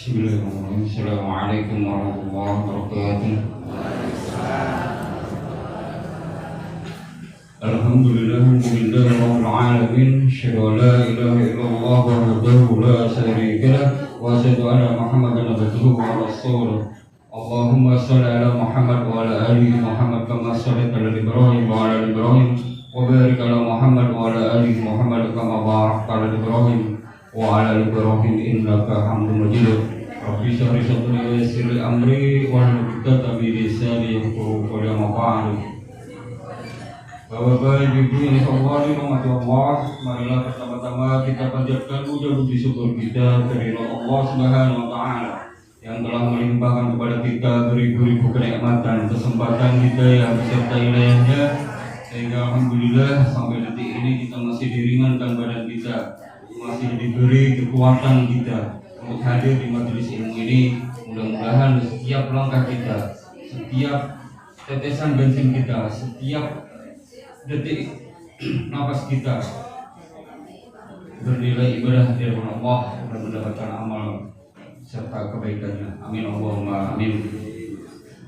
Bismillahirrahmanirrahim. Assalamualaikum warahmatullahi wabarakatuh. Alhamdulillahirabbil alamin. Asyhadu an la ilaha illallah wahdahu la syarika lah wa asyhadu anna Muhammadan abduhu wa rasuluh. Allahumma shalli ala Muhammad wa ala ali Muhammad kama shallaita ala Ibrahim wa ala ali Ibrahim wa barik ala Muhammad wa ala ali Muhammad kama barakta ala Ibrahim wa ala ali Ibrahim innaka Hamidum Majid. Rabbi shrah li sadri wa yassir li amri wahlul 'uqdatam min lisani yafqahu qawli. Amma ba'du. Bapak-bapak, ibu yang dihormati Allah, marilah pertama-tama kita panjatkan puja puji syukur kita kepada Allah Subhanahu wa taala yang telah melimpahkan kepada kita beribu-ribu kenikmatan, kesempatan kita yang beserta ilahnya, sehingga alhamdulillah sampai detik ini kita masih diringankan badan kita, masih diberi kekuatan kita untuk hadir di majelis ilmu ini. Mudah-mudahan setiap langkah kita, setiap tetesan bensin kita, setiap detik nafas kita bernilai ibadah dari Allah dan mendapatkan amal serta kebaikannya. Amin Allahumma amin.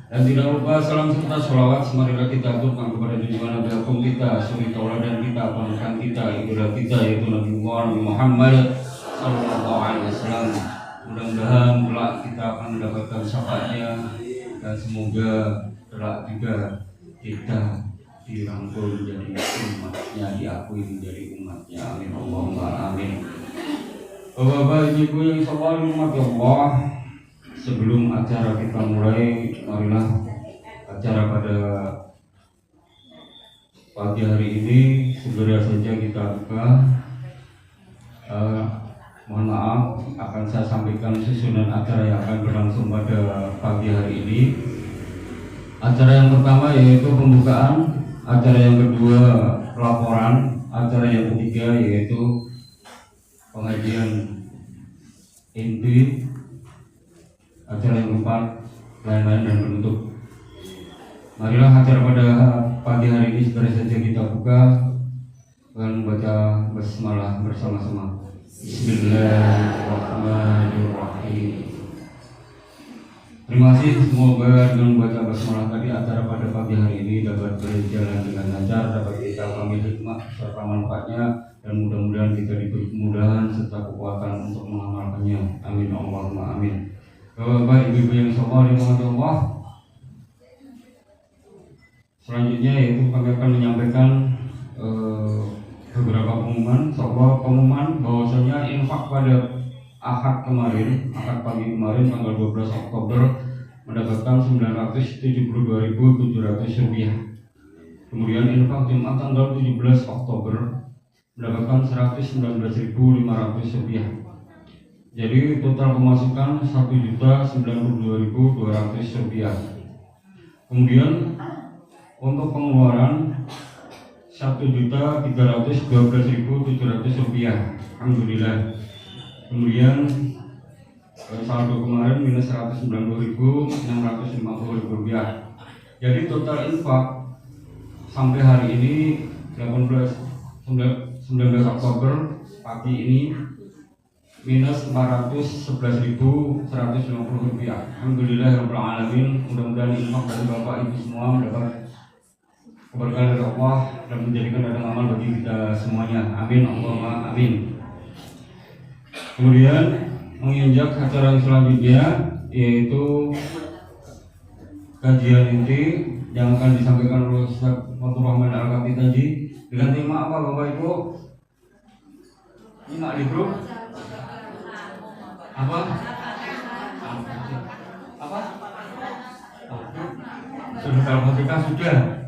Dan tidak lupa salam serta sholawat marilah kita aturkan kepada junjungan Nabi Agung kita, suri tauladan kita, panutan kita, idola kita, yaitu Nabi Muhammad sallallahu alaihi wasallam. Mudah-mudahan kelak kita akan mendapatkan syafaatnya dan semoga kelak juga kita dirangkul menjadi umatnya, diakui menjadi umatnya. Amin Allahumma amin. Bapak-bapak, ibu yang sabar umat Allah, sebelum acara kita mulai, marilah acara pada pagi hari ini segera saja kita buka. Mohon maaf, akan saya sampaikan susunan acara yang akan berlangsung pada pagi hari ini. Acara yang pertama yaitu pembukaan, acara yang kedua laporan, acara yang ketiga yaitu pengajian inti, acara yang keempat lain-lain dan penutup. Marilah acara pada pagi hari ini segera saja kita buka dengan membaca basmalah bersama-sama. Bismillahirrahmanirrahim. Terima kasih, semoga dengan membaca basmalah tadi acara pada pagi hari ini dapat berjalan dengan lancar, dapat kita ambil hikmah serta manfaatnya, dan mudah-mudahan kita diberi kemudahan serta kekuatan untuk mengamalkannya. Amin Allahumma amin. Bapak ibu-ibu yang sabar dirahmati Allah, selanjutnya yaitu kami akan menyampaikan beberapa pengumuman bahwasanya infak pada Ahad kemarin, Ahad pagi kemarin tanggal 12 Oktober mendapatkan Rp972.700. Kemudian infak Jumat tanggal 17 Oktober mendapatkan Rp119.500. Jadi total pemasukan Rp1.092.200. Kemudian untuk pengeluaran Rp1.312.700. Alhamdulillah. Kemudian saldo kemarin minus Rp190.650. Jadi total infak sampai hari ini 19 Oktober pagi ini minus 411.150 rupiah. Alhamdulillahirabbil alamin. Mudah-mudahan infak dari Bapak Ibu semua mendapat keberkahan dari Allah dan menjadikan ladang amal bagi kita semuanya. Amin Allahumma amin. Kemudian menginjak acara selanjutnya yaitu kajian inti yang akan disampaikan oleh Ustaz Fathur Rahman Al-Kapitaji dengan tema apa Bapak Ibu? Nyimak di grup apa? Sudah Al-Fatihah sudah.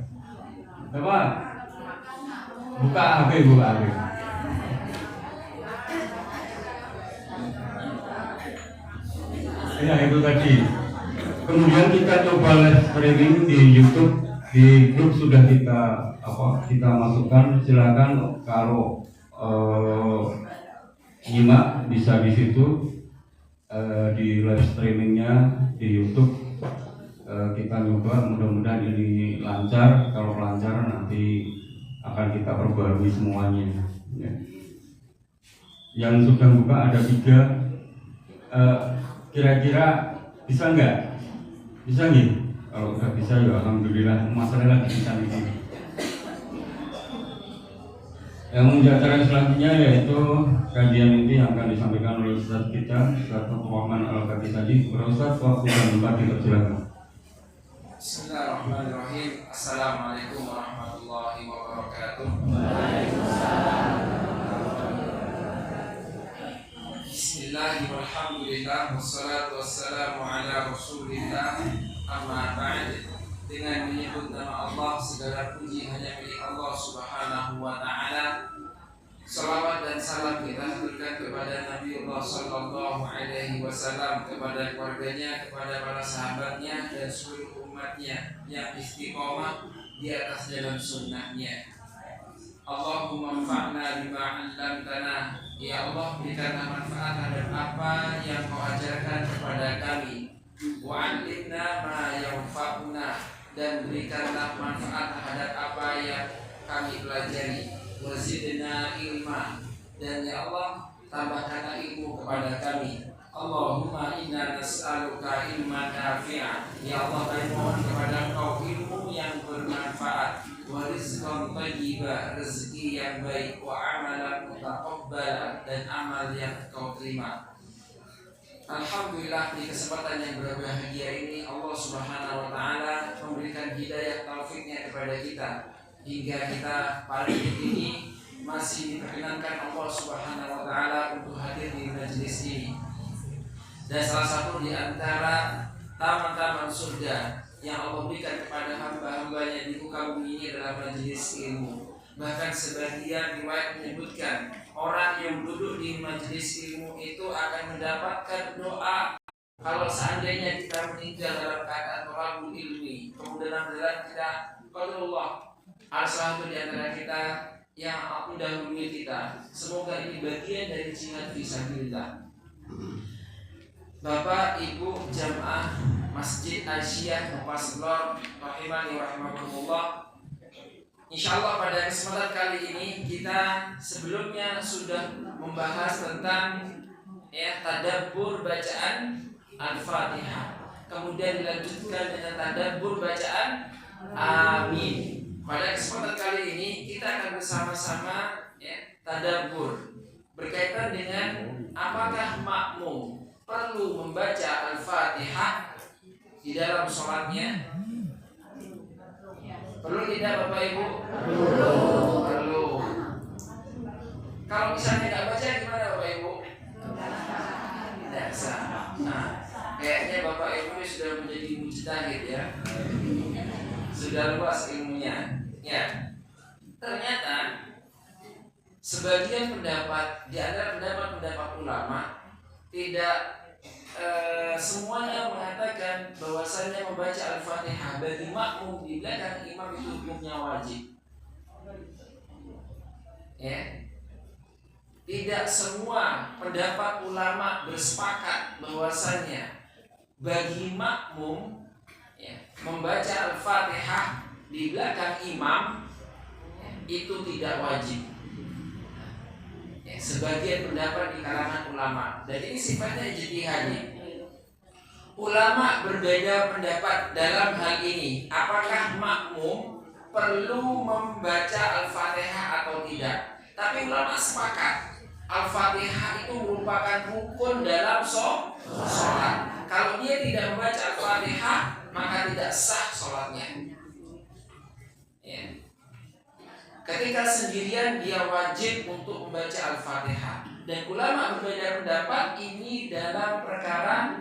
Coba buka HP. Ya itu tadi. Kemudian kita coba live streaming di YouTube, di grup sudah kita masukkan. Silakan kalau nyimak bisa di situ di live streamingnya di YouTube. Kita coba, mudah-mudahan ini lancar. Kalau lancar nanti akan kita perbarui semuanya ya. Yang sudah buka ada 3, kira-kira bisa nggak? Bisa nih? Kalau udah bisa ya alhamdulillah. Masalah lagi bisa nih. Yang acara selanjutnya yaitu kajian ini yang akan disampaikan oleh Ustaz kita, Ustaz Fathur Rahman Al-Kapitaji. Ustaz, waktu dan tempat dipersilakan. Bismillahirrahmanirrahim. Assalamualaikum warahmatullahi wabarakatuh. Bismillahirrahmanirrahim. Wassalatu wassalamu ala rasulillah. Amma ba'd. Dengan menyebut nama Allah, segala puji hanya milik Allah Subhanahu wa ta'ala. Salawat dan salam kita haturkan kepada Nabi Allah sallallahu alaihi wasallam, kepada keluarganya, kepada para sahabatnya dan seluruh umatnya yang istiqomah di atas jalan sunnahnya. Allahumma anfa'na bima 'allamtana. Ya Allah, berikanlah manfaat terhadap apa yang Kau ajarkan kepada kami. Wa 'allimna ma yanfa'una, dan berikanlah manfaat terhadap apa yang kami pelajari. Wazidna ilma, dan ya Allah tambahkanlah ilmu kepada kami. Allahumma inna nas'aluka ilman nafi'a. Ya Allah, kami mohon kepada Engkau ilmu yang bermanfaat, wa rizqan thayyiba, rezeki yang baik, wa amalan mutaqabbala, dan amal yang Kau terima. Alhamdulillah, di kesempatan yang berbahagia ini Allah Subhanahu wa ta'ala memberikan hidayah taufiknya kepada kita, hingga kita pada detik ini masih diperkenankan Allah Subhanahu wa ta'ala untuk hadir di majelis ini. Dan salah satu di antara taman-taman surga yang Allah berikan kepada hamba-hambanya di muka bumi ini adalah majelis ilmu. Bahkan sebagian riwayat menyebutkan orang yang duduk di majelis ilmu itu akan mendapatkan doa kalau seandainya kita meninggal dalam keadaan thalabul ilmi, kemudian kita qadarullah, ada satu di antara kita yang mendahului kita. Semoga ini bagian dari jihad fisabilillah. Bapak, Ibu, jamaah Masjid Aisyah Mufaslor rahimani rahimakumullah. Insyaallah pada kesempatan kali ini kita sebelumnya sudah membahas tentang tadabbur bacaan Al-Fatihah. Kemudian dilanjutkan dengan tadabbur bacaan Amin. Pada kesempatan kali ini kita akan bersama-sama tadabbur berkaitan dengan apakah makmum perlu membaca Al-Fatihah di dalam sholatnya. Perlu tidak Bapak Ibu? Perlu. Kalau misalnya tidak baca gimana Bapak Ibu? Tidak sah. Nah, kayaknya Bapak Ibu sudah menjadi mujtahid ya. Sudah luas ilmunya. Ya. Ternyata sebagian pendapat di antara pendapat ulama tidak semuanya mengatakan bahwasanya membaca Al-Fatihah bagi makmum di belakang imam itu hukumnya wajib. Ya. Tidak semua pendapat ulama bersepakat bahwasanya bagi makmum membaca Al-Fatihah di belakang imam itu tidak wajib. sebagian pendapat di kalangan ulama, dan ini sifatnya ijtihadi. Ulama berbeda pendapat dalam hal ini, apakah makmum perlu membaca Al-Fatihah atau tidak. Tapi ulama sepakat Al-Fatihah itu merupakan rukun dalam sholat. Kalau dia tidak membaca Al-Fatihah, maka tidak sah sholatnya. Ya. Ketika sendirian dia wajib untuk membaca Al-Fatihah. Dan ulama berbeda pendapat ini dalam perkara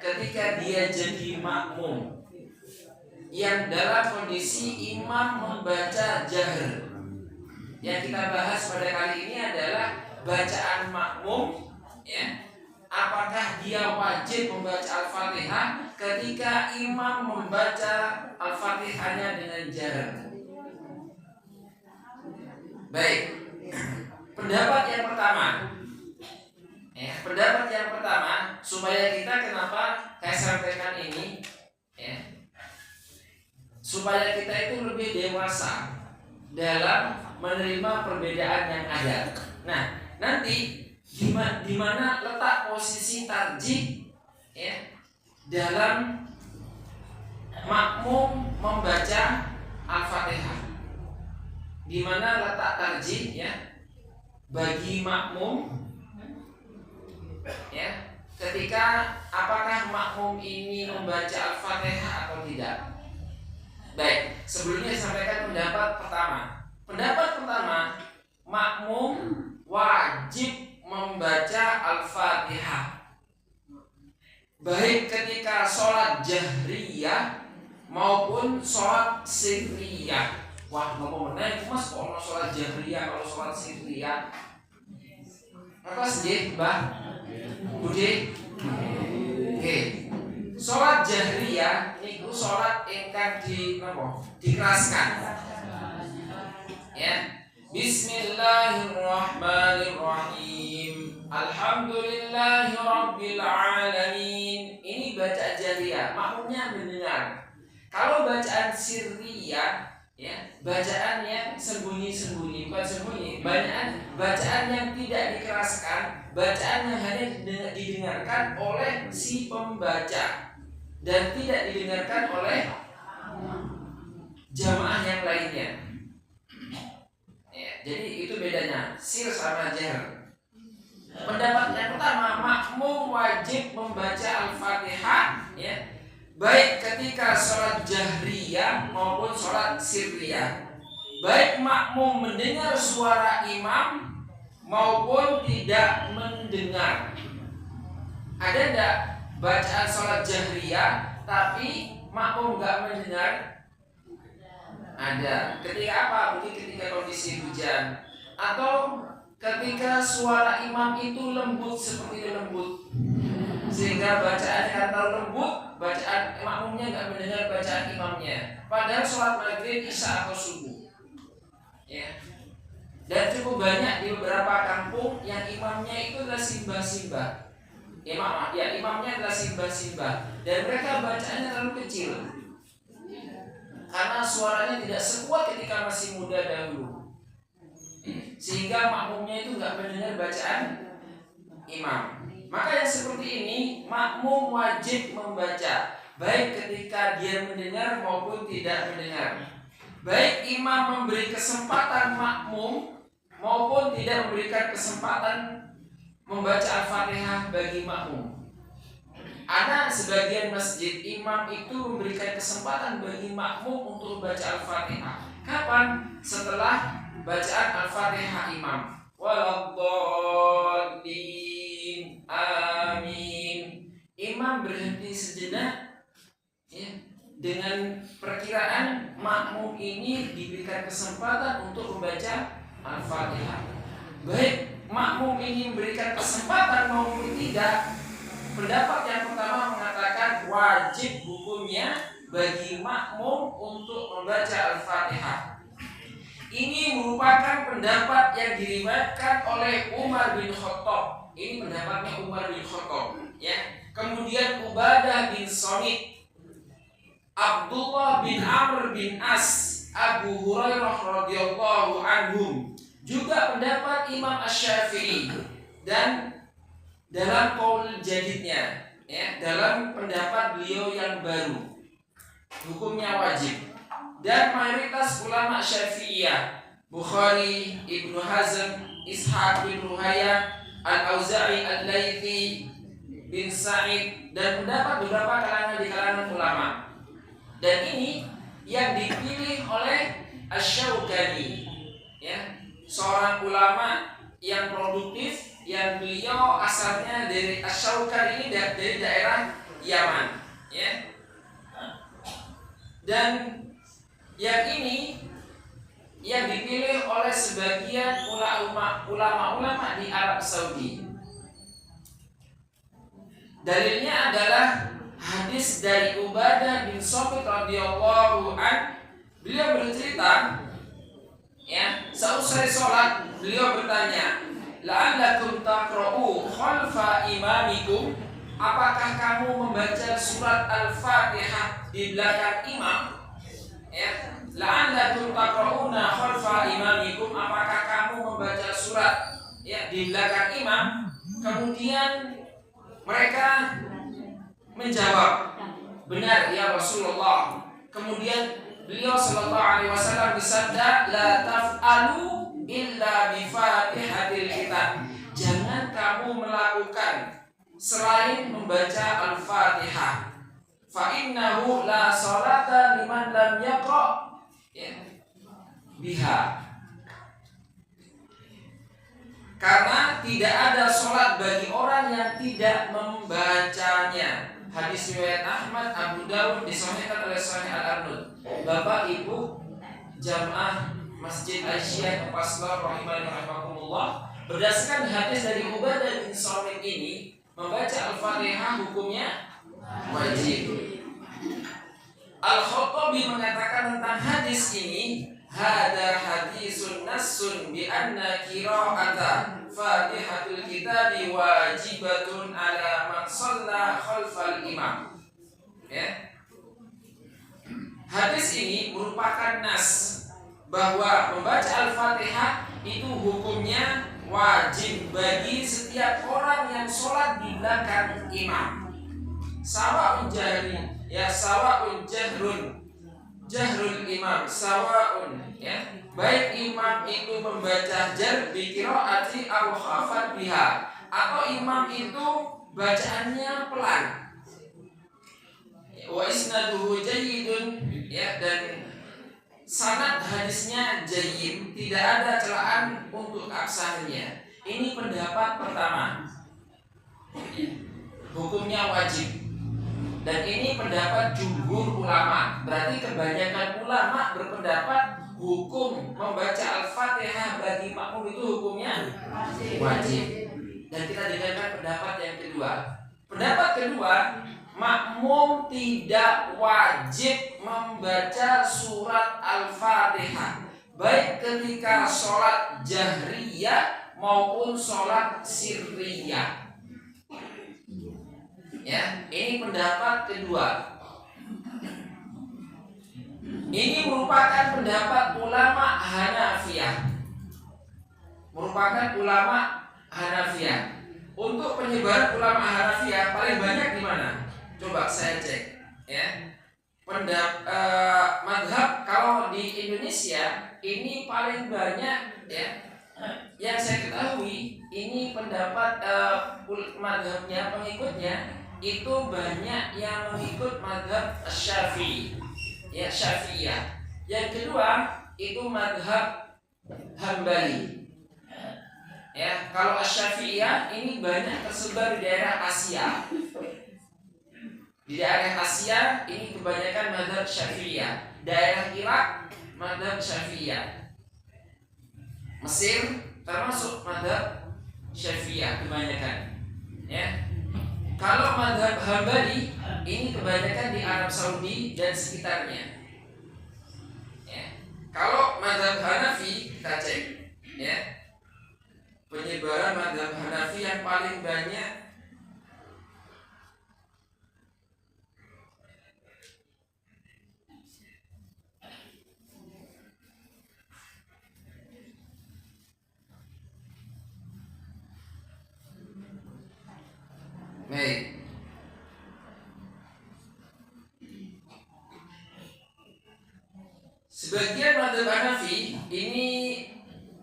ketika dia jadi makmum yang dalam kondisi imam membaca jahr. Yang kita bahas pada kali ini adalah bacaan makmum, apakah dia wajib membaca Al-Fatihah ketika imam membaca Al-Fatihahnya dengan jahr. Baik, pendapat yang pertama, supaya kita kenapa saya sampaikan ini, supaya kita itu lebih dewasa dalam menerima perbedaan yang ada. Nah, nanti di mana letak posisi tarjih dalam makmum membaca Al-Fatihah? Di mana letak tarjih bagi makmum ketika apakah makmum ini membaca Al-Fatihah atau tidak? Baik, sebelumnya sampaikan pendapat pertama. Pendapat pertama, makmum wajib membaca Al-Fatihah baik ketika sholat jahriyah maupun sholat sirriyah. Wah, ngomong menaik mas, kalau sholat jahriyah, kalau sholat sirriyah apa sih, Mbak? Budi? Oke. Sholat jahriyah itu sholat ingkang dikeraskan. Bismillahirrahmanirrahim. Alhamdulillahirabbil alamin. Ini bacaan jahriyah, makmumnya mendengar. Kalau bacaan sirriyah, bacaan yang sembunyi-sembunyi, bukan sembunyi, bacaan yang tidak dikeraskan, bacaan yang hanya didengarkan oleh si pembaca dan tidak didengarkan oleh jamaah yang lainnya. Jadi itu bedanya sir sama jahr. Pendapat yang pertama, makmum wajib membaca Al-Fatihah baik ketika sholat jahriyah maupun sholat sirriyah, baik makmum mendengar suara imam maupun tidak mendengar. Ada enggak bacaan sholat jahriyah tapi makmum enggak mendengar? Ada. Ketika apa? Mungkin ketika kondisi hujan, atau ketika suara imam itu lembut seperti lembut, sehingga bacaannya kan terlalu lembut, bacaan makmumnya nggak mendengar bacaan imamnya. Padahal sholat maghrib, isya atau subuh. Dan cukup banyak di beberapa kampung yang imamnya itu adalah simbah-simbah. Imamnya adalah simbah-simbah, dan mereka bacaannya terlalu kecil karena suaranya tidak sekuat ketika masih muda dahulu, sehingga makmumnya itu nggak mendengar bacaan imam. Maka yang seperti ini makmum wajib membaca baik ketika dia mendengar maupun tidak mendengar, baik imam memberi kesempatan makmum maupun tidak memberikan kesempatan membaca Al-Fatihah bagi makmum. Ada sebagian masjid imam itu memberikan kesempatan bagi makmum untuk membaca Al-Fatihah. Kapan? Setelah bacaan Al-Fatihah imam. Waladdallin, amin. Imam berhenti sejenak dengan perkiraan makmum ini diberikan kesempatan untuk membaca Al-Fatihah. Baik makmum ini memberikan kesempatan maupun tidak, pendapat yang pertama mengatakan wajib hukumnya bagi makmum untuk membaca Al-Fatihah. Ini merupakan pendapat yang diriwayatkan oleh Umar bin Khattab. Ini pendapatnya Umar bin Khattab. Kemudian Ubadah bin Samit, Abdullah bin Amr bin As, Abu Hurairah radhiyallahu anhum, juga pendapat Imam Asy-Syafi'i, dan dalam qaul jadidnya, ya, dalam pendapat beliau yang baru, hukumnya wajib. Dan mayoritas ulama Syafi'iyah, Bukhari, Ibnu Hazm, Ishaq bin Ruhayah, Al-Auza'i, Al-Laitsi bin Sa'id, dan pendapat beberapa kalangan di kalangan ulama. Dan ini yang dipilih oleh Asy-Syaukani, ya, seorang ulama yang produktif, yang beliau asalnya dari Asy-Syaukani ini dari daerah Yaman, ya. Dan yang ini yang dipilih oleh sebagian ulama-ulama di Arab Saudi. Dalilnya adalah hadis dari Ubadah bin Samit radhiyallahu an. Beliau bercerita, ya, seusai sholat beliau bertanya, la'allakum taqra'u khalfa imamikum, apakah kamu membaca surat Al-Fatihah di belakang imam? Ya, la'allakum taqra'una khalfa imamikum, apakah kamu membaca surat, ya, di belakang imam? Kemudian mereka menjawab, benar ya Rasulullah. Kemudian beliau sallallahu alaihi wasallam bersabda, la taf'alu illa bi Fatihatil kitab. Jangan kamu melakukan selain membaca Al-Fatihah. Fa innahu la sholata liman lam yaqra, ya, biha. Karena tidak ada sholat bagi orang yang tidak membacanya. Hadis riwayat Ahmad, Abu Dawud, disahihkan oleh Sahih Al-Arnud. Bapak Ibu jamaah Masjid Aisyah Paslar rahimani rahimakumullah, berdasarkan hadis dari Ubadah bin Samit ini, membaca Al-Fatihah hukumnya wajib. Al-Khattabi mengatakan tentang hadis ini, hada hadisun nassun bi anna qira'ata Fatihatul kitabi wajibatun ala man shalla khalfal imam. Ya. Hadis ini merupakan nas bahwa membaca Al-Fatihah itu hukumnya wajib bagi setiap orang yang sholat di belakang imam. Sawa'un jahri, ya, sawa'un jahrul imam, sawa'un, ya, baik imam itu membaca jar bi qiraati aw khafat biha, atau imam itu bacaannya pelan. Wa isnaduhu jayyidun, ya, dan sanad hadisnya jayyid, tidak ada celaan untuk absahnya. Ini pendapat pertama, hukumnya wajib. Dan ini pendapat jumhur ulama. Berarti kebanyakan ulama berpendapat hukum membaca Al-Fatihah bagi makmum itu hukumnya wajib. Dan kita dengarkan pendapat yang kedua. Pendapat kedua, makmum tidak wajib membaca surat Al-Fatihah, baik ketika sholat jahriyah maupun sholat sirriyah. Ya, ini pendapat kedua. Ini merupakan pendapat ulama Hanafiyah. Untuk penyebaran ulama Hanafiyah paling banyak di mana? Coba saya cek, ya. Madhab kalau di Indonesia ini paling banyak, ya. Yang saya ketahui ini pendapat madhabnya, pengikutnya itu banyak yang mengikut madhab Syafi'i, ya, Syafi'iyah. Yang kedua itu madhab Hambali. Ya, kalau Syafi'iyah ini banyak tersebar di daerah Asia. Di daerah Asia ini kebanyakan madhab Syafi'iyah. Daerah Irak madhab Syafi'iyah. Mesir termasuk madhab Syafi'iyah kebanyakan. Ya. Kalau madhab Hambali ini kebanyakan di Arab Saudi dan sekitarnya. Ya. Kalau madhab Hanafi kita cek, ya, penyebaran madhab Hanafi yang paling banyak Sebagian mazhab Hanafi ini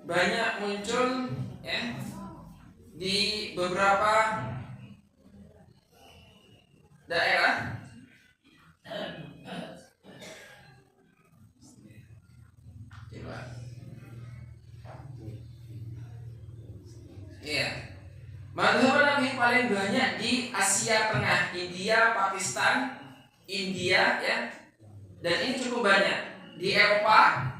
banyak muncul ya di beberapa daerah ya. Mazhab Hanafi paling banyak di Asia Tengah, India, Pakistan, India ya. Dan ini cukup banyak di Eropa,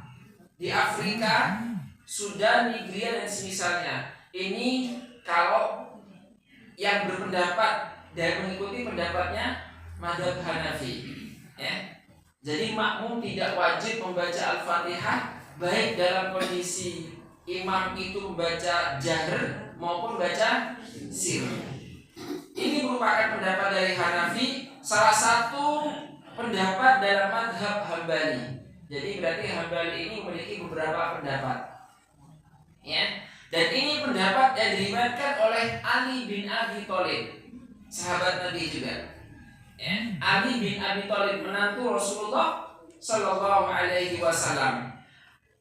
di Afrika, Sudan, Nigeria dan semisalnya. Ini kalau yang berpendapat dan mengikuti pendapatnya mazhab Hanafi ya. Jadi makmum tidak wajib membaca Al-Fatihah baik dalam kondisi imam itu membaca jahr maupun baca sir. Ini merupakan pendapat dari Hanafi, salah satu pendapat dalam mazhab Hambali. Jadi berarti Hambali ini memiliki beberapa pendapat ya. Dan ini pendapat yang diriwayatkan oleh Ali bin Abi Thalib, sahabat Nabi juga ya. Ali bin Abi Thalib menantu Rasulullah Sallallahu Alaihi Wasallam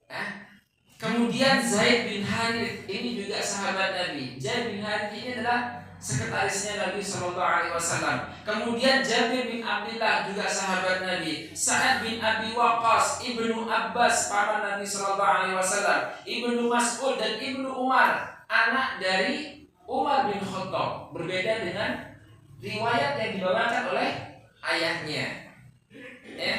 ya. Kemudian Zaid bin Harith ini juga sahabat Nabi. Zaid bin Harith ini adalah sekretarisnya Nabi Sallallahu Alaihi Wasallam. Kemudian Jabir bin Abdullah juga sahabat Nabi. Sa'ad bin Abi Waqqas, Ibnu Abbas paman Nabi Sallallahu Alaihi Wasallam, Ibnu Mas'ud dan Ibnu Umar anak dari Umar bin Khattab. Berbeda dengan riwayat yang dibawakan oleh ayahnya. Ya.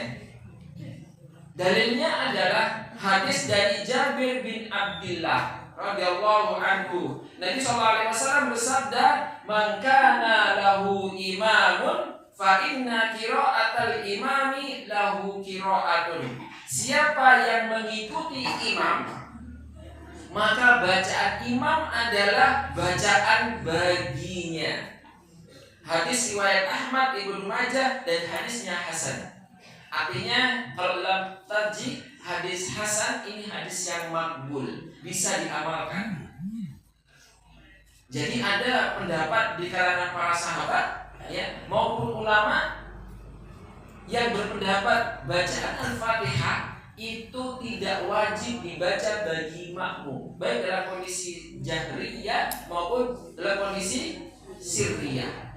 Dalilnya adalah hadis dari Jabir bin Abdullah radhiyallahu anhu. Nabi sallallahu alaihi wasallam bersabda, "Man kana lahu imamun fa inna qira'atal imami lahu qira'atun." Siapa yang mengikuti imam, maka bacaan imam adalah bacaan baginya. Hadis riwayat Ahmad, Ibnu Majah dan hadisnya hasan. Artinya kalau dalam tarjih hadis hasan ini hadis yang makbul, bisa diamalkan. Jadi ada pendapat di kalangan para sahabat ya maupun ulama yang berpendapat bacaan Al-Fatihah itu tidak wajib dibaca bagi makmum, baik dalam kondisi jahriyah maupun dalam kondisi sirriyah.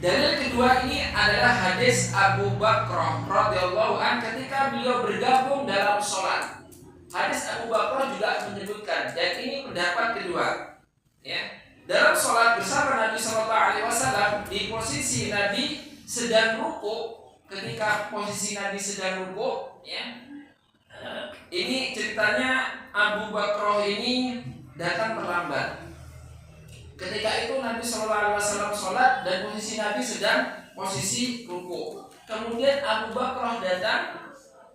Dalil kedua ini adalah hadis Abu Bakrah radhiyallahu an ketika beliau bergabung dalam sholat. Hadis Abu Bakrah juga menyebutkan, dan ini pendapat kedua. Ya, dalam sholat bersama Nabi Sallallahu Alaihi Wasallam di posisi Nabi sedang ruku, ketika posisi Nabi sedang ruku, ya, ini ceritanya Abu Bakrah ini datang terlambat. Ketika itu Nabi Sallallahu Alaihi Wasallam sholat dan posisi Nabi sedang posisi ruku. Kemudian Abu Bakrah datang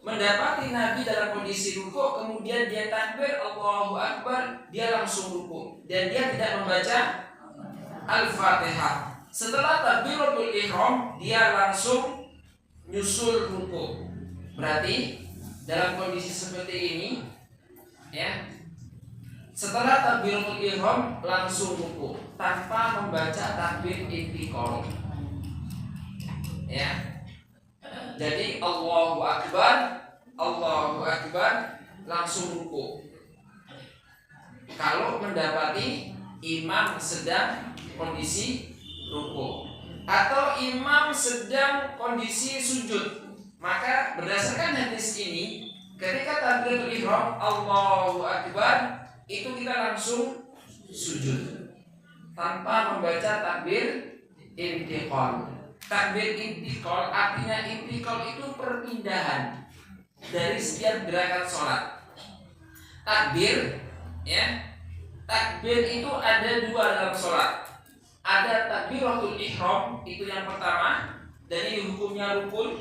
mendapati Nabi dalam kondisi ruku, kemudian dia takbir Allahu Akbar, dia langsung ruku dan dia tidak membaca Al-Fatihah. Setelah takbiratul ihram, dia langsung nyusul ruku. Berarti dalam kondisi seperti ini, ya. Setelah takbiratul ihram langsung ruku tanpa membaca takbir intiqal. Ya. Jadi Allahu Akbar langsung ruku. Kalau mendapati imam sedang kondisi ruku atau imam sedang kondisi sujud, maka berdasarkan hadis ini ketika takbiratul ihram Allahu Akbar itu kita langsung sujud tanpa membaca takbir intiqal. Takbir intiqal artinya intiqal itu perpindahan dari setiap gerakan sholat. Takbir, ya, takbir itu ada dua dalam sholat. Ada takbiratul ihram, itu yang pertama, dan ini hukumnya rukun.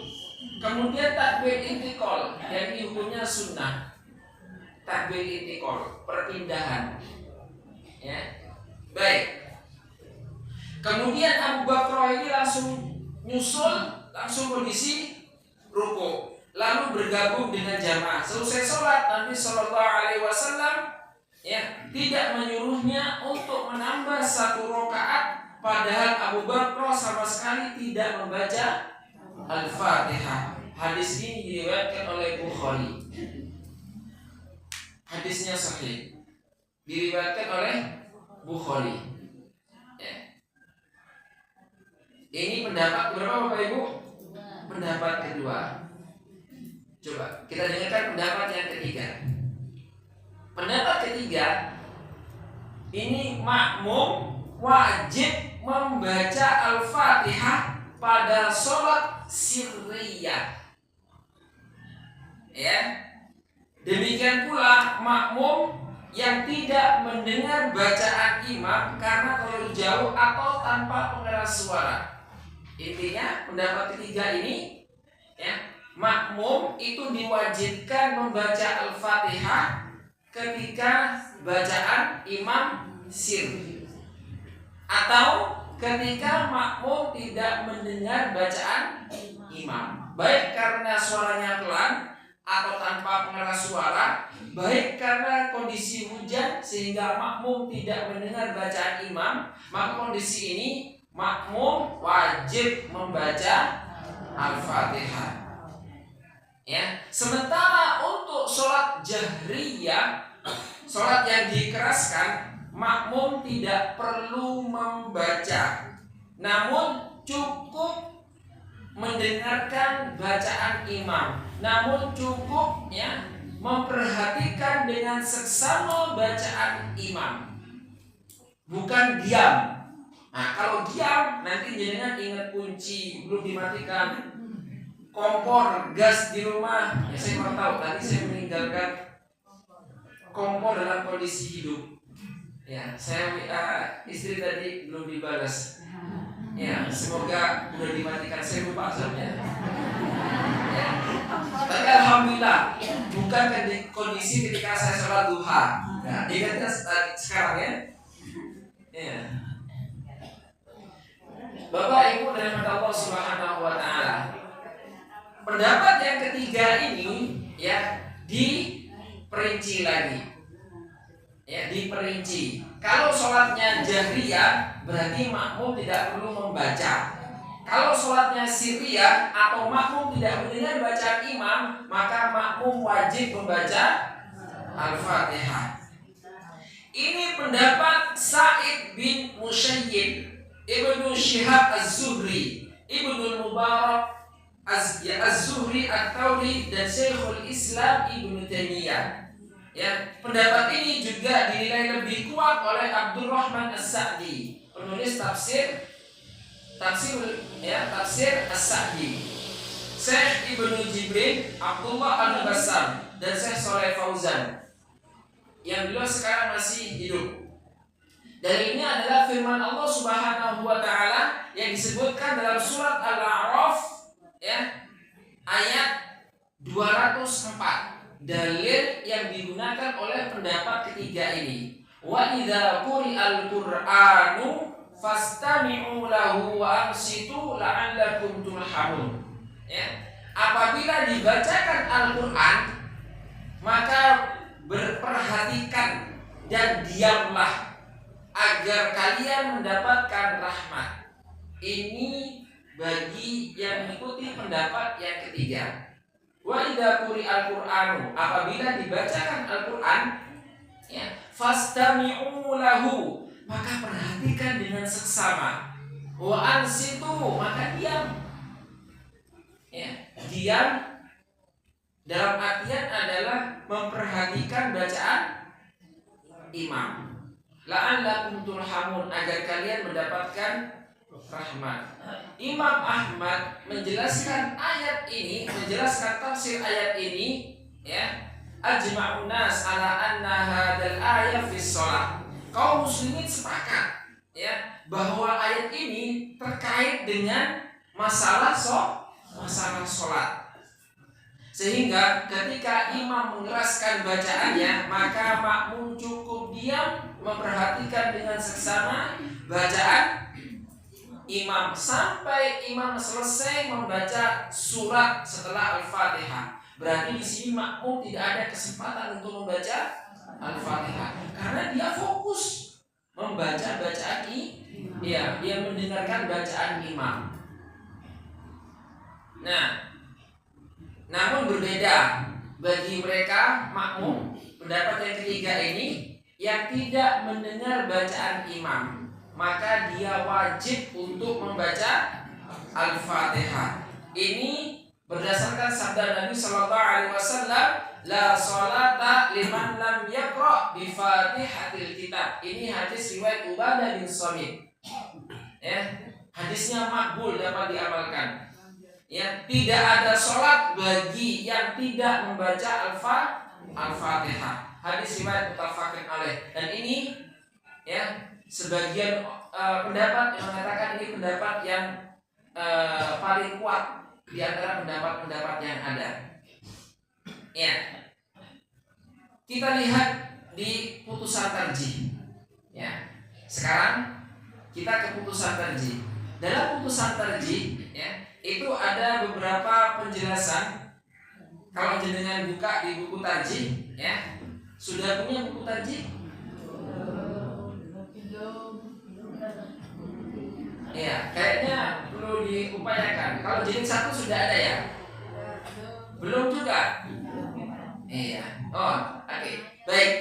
Kemudian takbir intiqal, dan ini hukumnya sunnah. Takbir intiqal, perpindahan. Ya. Baik. Kemudian Abu Bakrah ini langsung nyusul, langsung kondisi ruku, lalu bergabung dengan jamaah. Selesai sholat, Nabi Sallallahu Alaihi Wasallam ya tidak menyuruhnya untuk menambah satu rakaat, padahal Abu Bakrah sama sekali tidak membaca Al-Fatihah. Hadis ini diriwayatkan oleh Bukhari. Hadisnya sahih. Diriwayatkan oleh Bukhari. Ya. Ini pendapat berapa Bapak Ibu? Pendapat kedua. Coba kita dengarkan pendapat yang ketiga. Pendapat ketiga, ini makmum wajib membaca Al-Fatihah pada sholat sirriyah. Ya. Demikian pula makmum yang tidak mendengar bacaan imam karena terlalu jauh atau tanpa pengeras suara. Intinya pendapat ketiga ini, ya, makmum itu diwajibkan membaca Al-Fatihah ketika bacaan imam sir, atau ketika makmum tidak mendengar bacaan imam, baik karena suaranya pelan atau tanpa pengeras suara, baik karena kondisi hujan sehingga makmum tidak mendengar bacaan imam, maka kondisi ini makmum wajib membaca Al-Fatihah. Ya, sementara untuk sholat jahriyah, sholat yang dikeraskan, makmum tidak perlu membaca, namun cukup mendengarkan bacaan imam, namun cukup, ya, memperhatikan dengan seksama bacaan imam, bukan diam. Nah, kalau diam nanti jangan ingat kunci belum dimatikan, kompor gas di rumah. Ya, saya mau tahu tadi saya meninggalkan kompor dalam kondisi hidup. Ya, saya istri tadi belum dibalas. Ya, semoga sudah dimatikan. Saya lupa azabnya. Ya. Tapi alhamdulillah bukan kondisi ketika saya sholat duha. Nah, ingatnya sekarang ya. Ya. Bapak Ibu dari Allah Subhanahu wa taala. Pendapat yang ketiga ini, ya, diperinci lagi. Ya, diperinci. Kalau sholatnya jahriyah berarti makmum tidak perlu membaca. Kalau sholatnya sirriyah atau makmum tidak mendengar bacaan imam, maka makmum wajib membaca Al-Fatihah. Ini pendapat Sa'id bin Musayyib, Ibnu Syihab Az-Zuhri, Ibnu Mubarak Az-Zuhri At-Tauri, dan Syekhul Islam Ibnu Taimiyah. Ya, pendapat ini juga dinilai lebih kuat oleh Abdurrahman As-Sa'di, penulis tafsir As-Sa'di, Syekh Ibnu Jibril, Abdullah Al-Bassam, dan Syekh Shalih Fauzan, yang beliau sekarang masih hidup. Dalilnya adalah firman Allah Subhanahu wa taala yang disebutkan dalam surat Al-A'raf, ya, ayat 204. Dalil yang digunakan oleh pendapat ketiga ini, wa idza quri'al qur'anu fastami'u lahu wa ansitu la'allakum turhamun. Ya, apabila dibacakan Al-Qur'an, maka berperhatikan dan diamlah agar kalian mendapatkan rahmat. Ini bagi yang mengikuti pendapat yang ketiga. Wa idza quri'al qur'anu, apabila dibacakan Al-Qur'an, ya, fastami'u lahu, maka perhatikan dengan seksama. Wa ansitu, maka diam. Ya, diam dalam artian adalah memperhatikan bacaan imam. La'allakum turhamun, agar kalian mendapatkan rahmat. Imam Ahmad menjelaskan ayat ini, menjelaskan tafsir ayat ini, ya, ajma'un nas ala anna hadzal ayat fi shalah. Kaum muslimin sepakat, ya, bahwa ayat ini terkait dengan masalah sholat. Sehingga ketika imam mengeraskan bacaannya, maka makmum cukup diam memperhatikan dengan seksama bacaan imam sampai imam selesai membaca surat setelah Al-Fatihah. Berarti di sini makmum tidak ada kesempatan untuk membaca Al-Fatihah karena dia fokus membaca bacaan dia mendengarkan bacaan imam. Nah, Namun berbeda bagi mereka makmum, pendapat yang ketiga ini yang tidak mendengar bacaan imam, maka dia wajib untuk membaca Al-Fatihah. Ini berdasarkan sabda Nabi Sallallahu Alaihi Wasallam, la salata liman lam yaqra bi Fatihatil Kitab. Ini hadis riwayat Ubadah bin Samit. Ya, hadisnya makbul, dapat diamalkan. Ya, tidak ada sholat bagi yang tidak membaca Al-Fatihah. Hadis riwayat muttafaqun alaih. Dan ini ya sebagian pendapat yang mengatakan ini pendapat yang paling kuat di antara pendapat-pendapat yang ada. Ya, kita lihat di putusan tarjih. Ya, sekarang kita ke putusan tarjih. Dalam putusan tarjih, ya, itu ada beberapa penjelasan. Kalau jenengan buka di buku tarjih, ya, sudah punya buku tarjih? Ya, kayaknya perlu diupayakan. Kalau jilid 1 sudah ada ya? Belum juga? Iya. Oh, oke. Baik.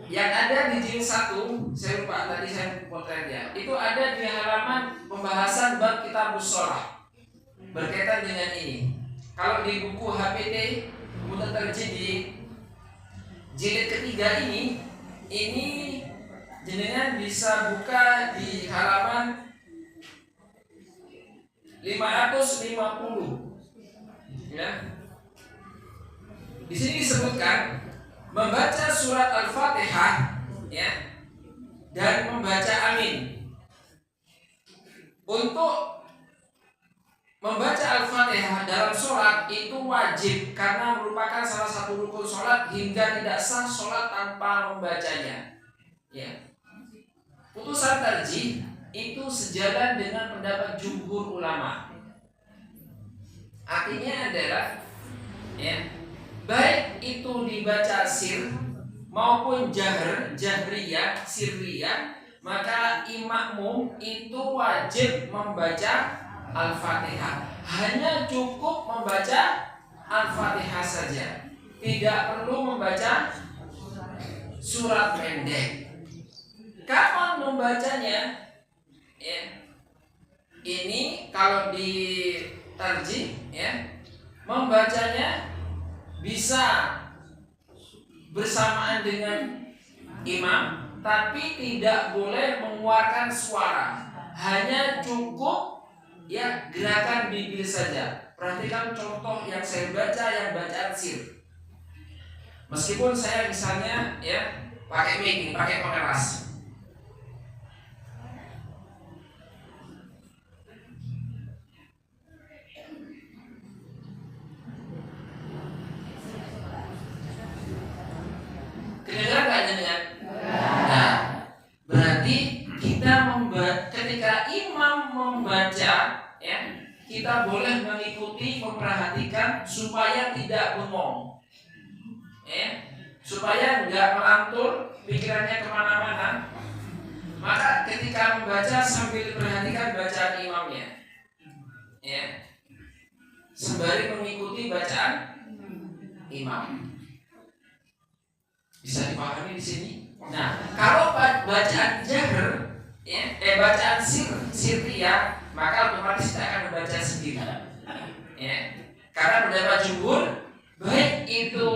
Yang ada di jilid 1, saya lupa tadi saya potret ya. Itu ada di halaman pembahasan bab kitabus shalah. Berkaitan dengan ini. Kalau di buku HPT, buku tertarjih di jilid ketiga ini jenengan bisa buka di halaman 550. Ya. Di sini disebutkan membaca surat Al-Fatihah, ya, dan membaca amin. Untuk membaca Al-Fatihah dalam sholat itu wajib karena merupakan salah satu rukun sholat hingga tidak sah sholat tanpa membacanya. Ya. Putusan tarjih itu sejalan dengan pendapat jumhur ulama. Artinya adalah, ya, baik itu dibaca sir maupun jahriyah, sirriyah, maka imam itu wajib membaca Al-Fatihah. Hanya cukup membaca Al-Fatihah saja, tidak perlu membaca surat pendek. Kapan membacanya? Ya. Ini kalau di tarjih, ya, membacanya bisa bersamaan dengan imam, tapi tidak boleh mengeluarkan suara. Hanya cukup ya gerakan bibir saja. Perhatikan contoh yang saya baca, yang bacaan sir. Meskipun saya misalnya ya pakai mic, pakai pengeras. Kedengaran nggak jenengan? Nah, berarti kita ketika imam membaca, ya, kita boleh mengikuti, memperhatikan supaya tidak bengong, ya, supaya nggak melantur pikirannya kemana-mana. Maka ketika membaca sambil perhatikan bacaan imamnya, ya, sembari mengikuti bacaan imam. Bisa dipahami di sini. Nah, kalau bacaan jahr, ya, bacaan sirriyah, maka otomatis kita akan membaca sendiri. Ya, karena pendapat jumhur, baik itu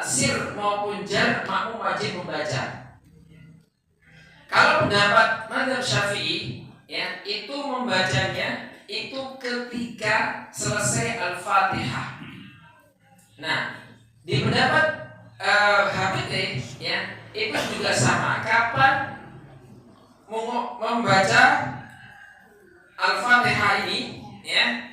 sir maupun jar, makmum wajib membaca. Kalau pendapat mazhab Syafi'i, ya, itu membacanya itu ketika selesai Al-Fatihah. Nah, di pendapat HPT, ya, itu juga sama. Kapan membaca Al-Fatihah ini, ya,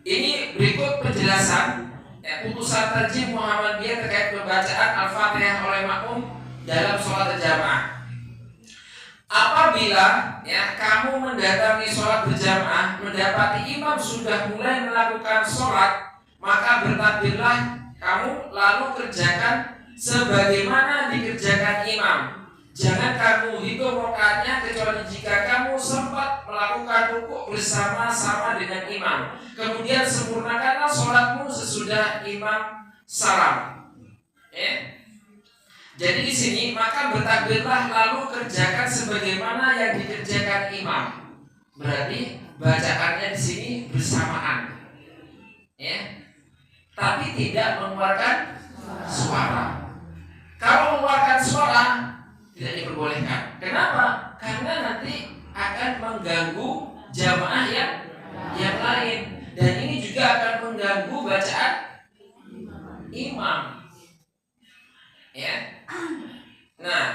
ini berikut penjelasan, ya, putusan tarjih Muhammadiyah terkait pembacaan Al-Fatihah oleh makmum dalam sholat berjamaah. Apabila, ya, kamu mendatangi sholat berjamaah, mendapati imam sudah mulai melakukan sholat, maka bertakbirlah kamu, lalu kerjakan sebagaimana dikerjakan imam. Jangan kamu hitung rakaatnya kecuali jika kamu sempat melakukan rukuk bersama-sama dengan imam. Kemudian sempurnakanlah sholatmu sesudah imam salam. Jadi di sini maka bertakbirlah lalu kerjakan sebagaimana yang dikerjakan imam. Berarti bacaannya di sini bersamaan, tapi tidak mengeluarkan suara. Kalau mengeluarkan suara tidak diperbolehkan. Kenapa? Karena nanti akan mengganggu jamaah yang lain, dan ini juga akan mengganggu bacaan imam. Nah,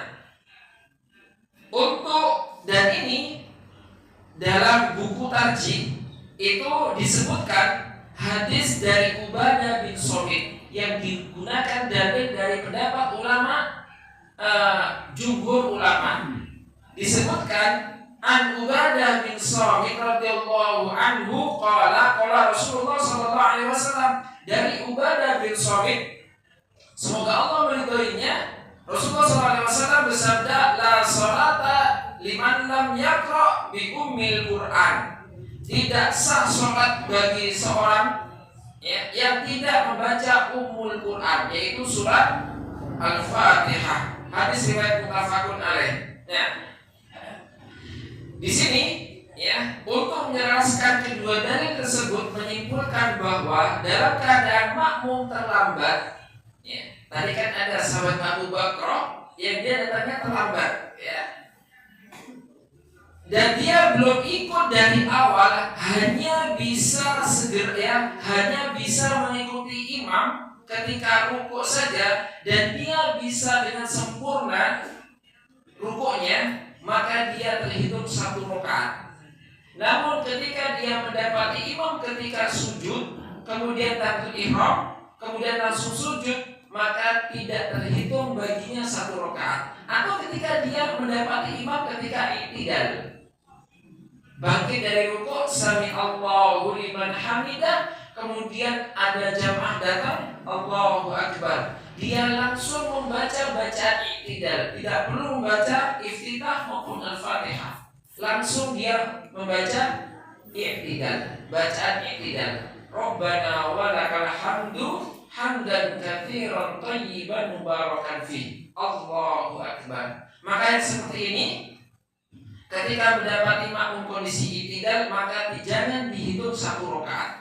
untuk dan ini dalam buku tarjih itu disebutkan hadis dari Ubadah bin Somit yang digunakan dalil dari pendapat ulama jumhur ulama. Disebutkan an Ubadah bin Somit radhiyallahu anhu qala Rasulullah sallallahu alaihi wasallam, dari Ubadah bin Somit, semoga Allah meridhoinya, Rasulullah sallallahu alaihi wasallam bersabda, la salata liman lam yaqra bi ummil Qur'an. Tidak sah salat bagi seorang yang tidak membaca ummul Qur'an, yaitu surat Al-Fatihah. Hadis riwayat muttafaqun alaih. Di sini untuk menjelaskan kedua dalil tersebut menyimpulkan bahwa dalam keadaan makmum terlambat, tadi kan ada sahabat Abu Bakar yang dia datangnya terlambat, dan dia belum ikut dari awal, hanya bisa hanya bisa mengikuti imam ketika rukuk saja, dan dia bisa dengan sempurna rukuknya, maka dia terhitung 1 rakaat. Namun ketika dia mendapati imam ketika sujud, kemudian takbir ihram, kemudian langsung sujud, maka tidak terhitung baginya 1 rakaat. Atau ketika dia mendapati imam ketika i'tidal, bangkit dari rukuk, sami Allahu liman hamidah, kemudian ada jamaah datang, Allahu akbar, dia langsung membaca bacaan i'tidal, tidak perlu membaca iftitah maupun al-fatihah, langsung dia membaca i'tidal, bacaan i'tidal. Rabbana walakal hamdu hamdan katsiran thayyiban mubarakan fi, Allahu akbar. Maka yang seperti ini, ketika mendapati makmum kondisi i'tidal, maka jangan dihitung 1 rakaat.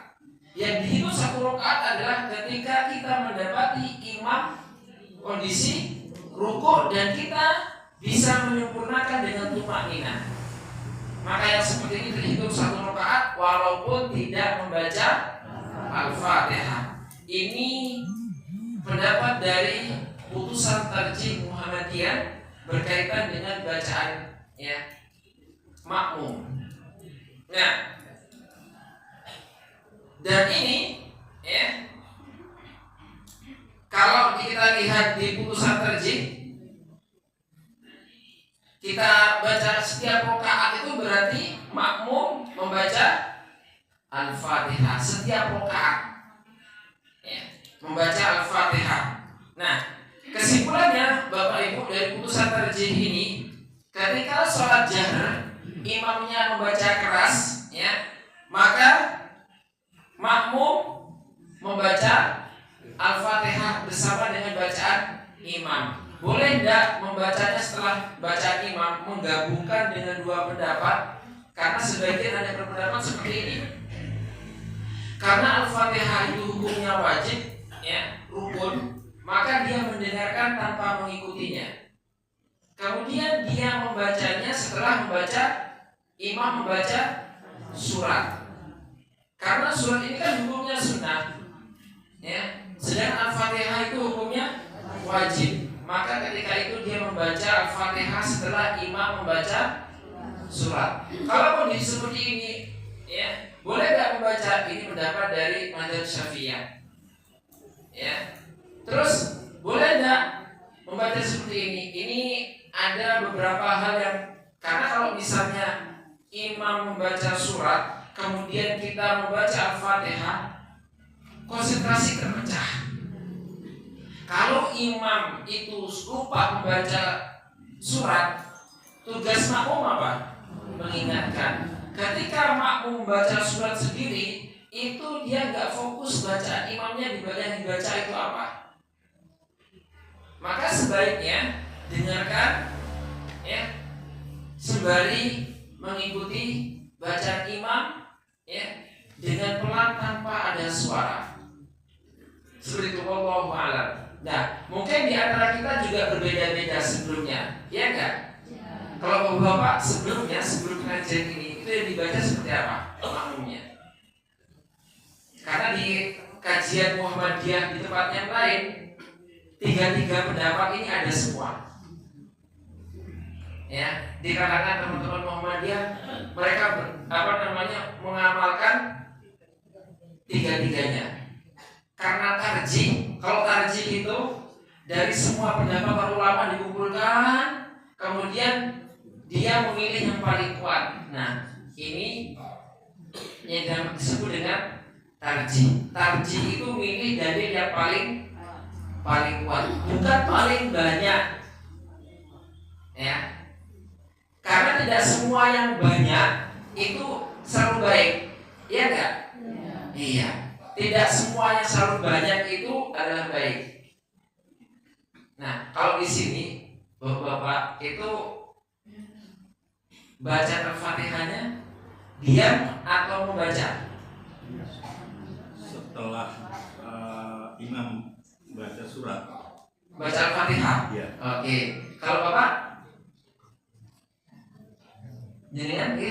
Yang dihitung 1 rakaat adalah ketika kita mendapati imam kondisi rukuk dan kita bisa menyempurnakan dengan tumakninah. Maka yang seperti ini terhitung 1 rakaat walaupun tidak membaca Al-Fatihah. Ini pendapat dari putusan tarjih Muhammadiyah berkaitan dengan bacaan makmum. Dan ini kalau kita lihat di putusan tarjih, kita baca setiap rakaat itu berarti makmum membaca Al-Fatihah setiap rakaat, membaca Al-Fatihah. Nah, kesimpulannya Bapak Ibu dari putusan tarjih ini, ketika sholat jahar imamnya membaca keras, maka makmum membaca Al-Fatihah bersama dengan bacaan imam. Boleh tidak membacanya setelah bacaan imam, menggabungkan dengan 2 pendapat? Karena sebagian ada berpendapat seperti ini. Karena Al-Fatihah itu hukumnya wajib, rukun, maka dia mendengarkan tanpa mengikutinya. Kemudian dia membacanya setelah imam membaca surat. Karena surat ini kan hukumnya sunnah, sedangkan Al-Fatihah itu hukumnya wajib. Maka ketika itu dia membaca Al-Fatihah setelah imam membaca surat. Kalau kondisi seperti ini, boleh tidak membaca? Ini pendapat dari mazhab Syafi'iyah. Terus boleh tidak membaca seperti ini? Ini ada beberapa hal yang, karena kalau misalnya imam membaca surat, kemudian kita membaca Al-Fatihah, konsentrasi terpecah. Kalau imam itu lupa membaca surat, tugas makmum apa? Mengingatkan. ketika makmum baca surat sendiri, itu dia nggak fokus bacaan imamnya yang dibaca itu apa. Maka sebaiknya dengarkan ya, sembari mengikuti bacaan imam ya, dengan pelan tanpa ada suara. Seperti itu, wallahu a'lam. Nah, mungkin di antara kita juga berbeda-beda sebelumnya, ya enggak? Kalau bapak sebelum kajian ini itu yang dibaca seperti apa makmumnya? Karena di kajian Muhammadiyah di tempat yang lain, tiga pendapat ini ada semua. Ya, di kalangan teman-teman Muhammadiyah mereka mengamalkan tiga-tiganya. Karena tarjih, kalau tarjih itu dari semua pendapat para ulama dikumpulkan, kemudian dia memilih yang paling kuat. Nah, ini yang disebut dengan tarjih. Tarjih itu milih dalil yang paling kuat, bukan paling banyak. Ya. Karena tidak semua yang banyak itu selalu baik. Iya enggak? Iya. Tidak semua yang selalu banyak itu adalah baik. Nah, kalau di sini Bapak itu baca Al-Fatihahnya diam atau membaca? Setelah imam baca surat. Baca Al-Fatihah? Ya. Oke. Kalau Bapak? Jenengan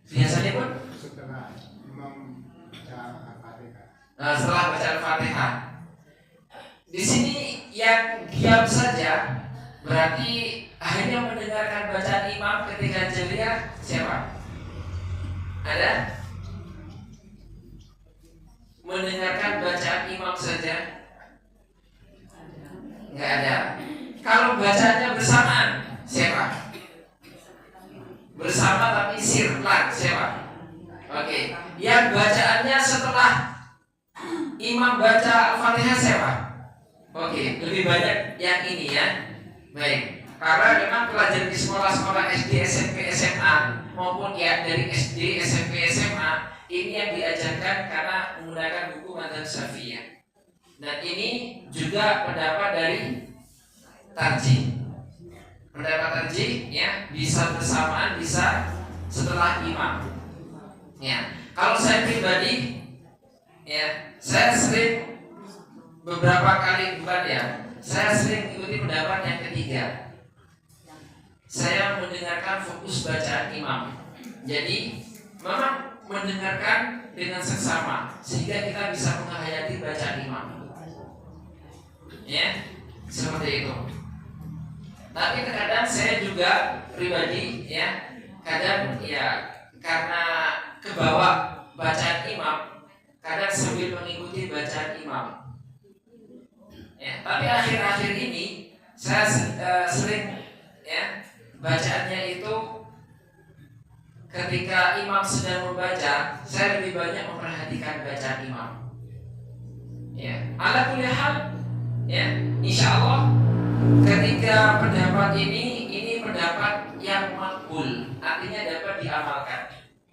biasanya pun setelah imam baca Al-Fatihah. Setelah baca Al-Fatihah. Di sini yang diam saja berarti akhirnya mendengarkan bacaan imam ketika jelia siapa? Ada? Mendengarkan bacaan imam saja? Enggak ada. Kalau bacaannya bersamaan siapa? Bersama tapi sirlan siapa? Oke. Yang bacaannya setelah imam baca Al-Fatihah siapa? Oke, lebih banyak yang ini ya. Baik. Karena memang pelajaran di sekolah-sekolah SD, SMP, SMA maupun ya dari SD, SMP, SMA ini yang diajarkan karena menggunakan buku Madzhab Syafi'iyah. Dan ini juga pendapat dari tarjih. Pendapat tarjih ya, bisa bersamaan, bisa setelah imam. Ya, kalau saya pribadi ya, saya sering beberapa kali saya sering ikuti pendapat yang ketiga. Saya mendengarkan fokus bacaan imam. Jadi memang mendengarkan dengan seksama sehingga kita bisa menghayati bacaan imam. Ya, seperti itu. Tapi terkadang saya juga pribadi ya, kadang ya karena kebawa bacaan imam, kadang sambil mengikuti bacaan imam. Ya, tapi akhir-akhir ini saya sering ya bacaannya itu ketika imam sedang membaca, saya lebih banyak memperhatikan bacaan imam. Ya, ala kulli hal ya, insyaallah ketika pendapat ini pendapat yang makbul, artinya dapat diamalkan.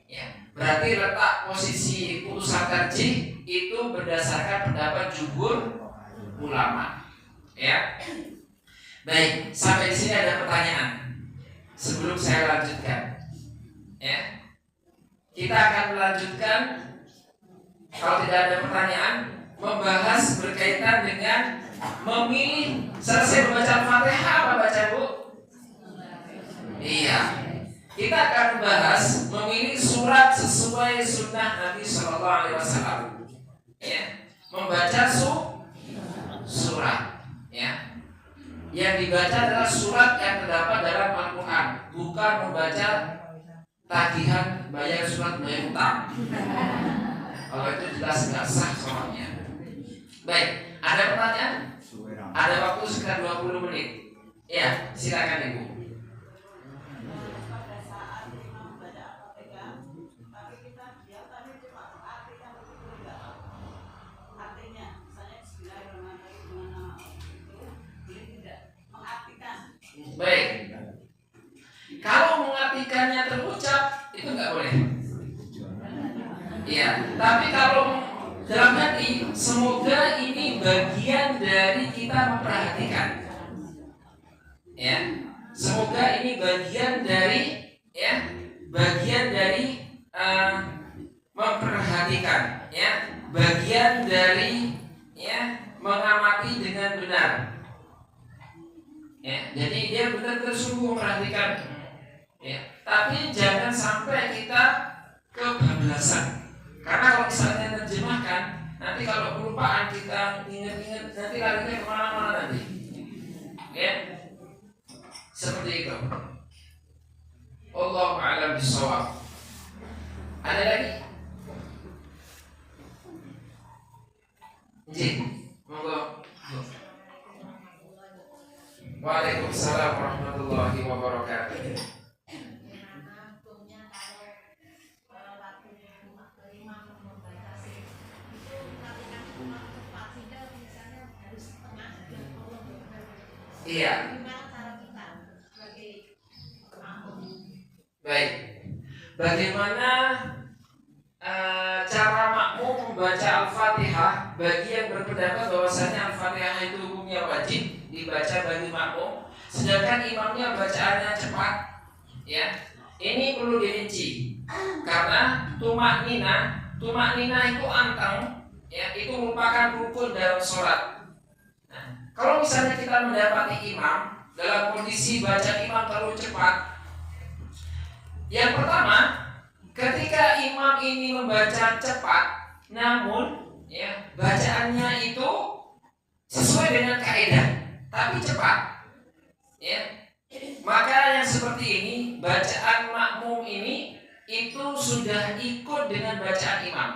Ya, berarti letak posisi putusan tarjih itu berdasarkan pendapat jumhur ulama. Ya. Baik, sampai di sini ada pertanyaan. Sebelum saya lanjutkan. Ya. Kita akan melanjutkan kalau tidak ada pertanyaan membahas berkaitan dengan memilih selesai membaca Al-Fatihah apa baca Bu? Iya. Kita akan membahas memilih surat sesuai sunnah Nabi Sallallahu Alaihi Wasallam. Ya. Membaca surat ya. Yang dibaca adalah surat yang terdapat dalam Al-Quran, bukan membaca tagihan bayar surat bayar utang. Kalau itu jelas nggak sah soalnya. Baik, ada pertanyaan? Ada waktu sekitar 20 menit. Ya, silakan Ibu. Baik. Kalau mengartikannya semoga ini bagian dari kita memperhatikan, ya. Semoga ini bagian dari memperhatikan, ya, bagian dari mengamati dengan benar, ya. Jadi dia benar-benar sungguh memperhatikan, ya. Tapi jangan sampai kita kebablasan, karena kalau misalnya terjemahkan, nanti kalau kelupaan kita ingat-ingat, nanti larinya kemana-mana nanti, ya. Seperti itu. Allahu a'lam bishawab. Ada lagi? Ji, monggo. Waalaikumsalam warahmatullahi wabarakatuh. Iya. Baik. Bagaimana cara makmum membaca Al-Fatihah? Bagi yang berpendapat bahwasanya Al-Fatihah itu hukumnya wajib dibaca bagi makmum, sedangkan imamnya bacaannya cepat, ya. Ini perlu dirinci, karena tumak nina itu anteng, ya, itu merupakan rukun dalam sholat. Nah, kalau misalnya kita mendapati imam dalam kondisi baca imam terlalu cepat, yang pertama, ketika imam ini membaca cepat, namun, ya, bacaannya itu sesuai dengan kaidah, tapi cepat, ya, maka yang seperti ini, bacaan makmum ini itu sudah ikut dengan bacaan imam,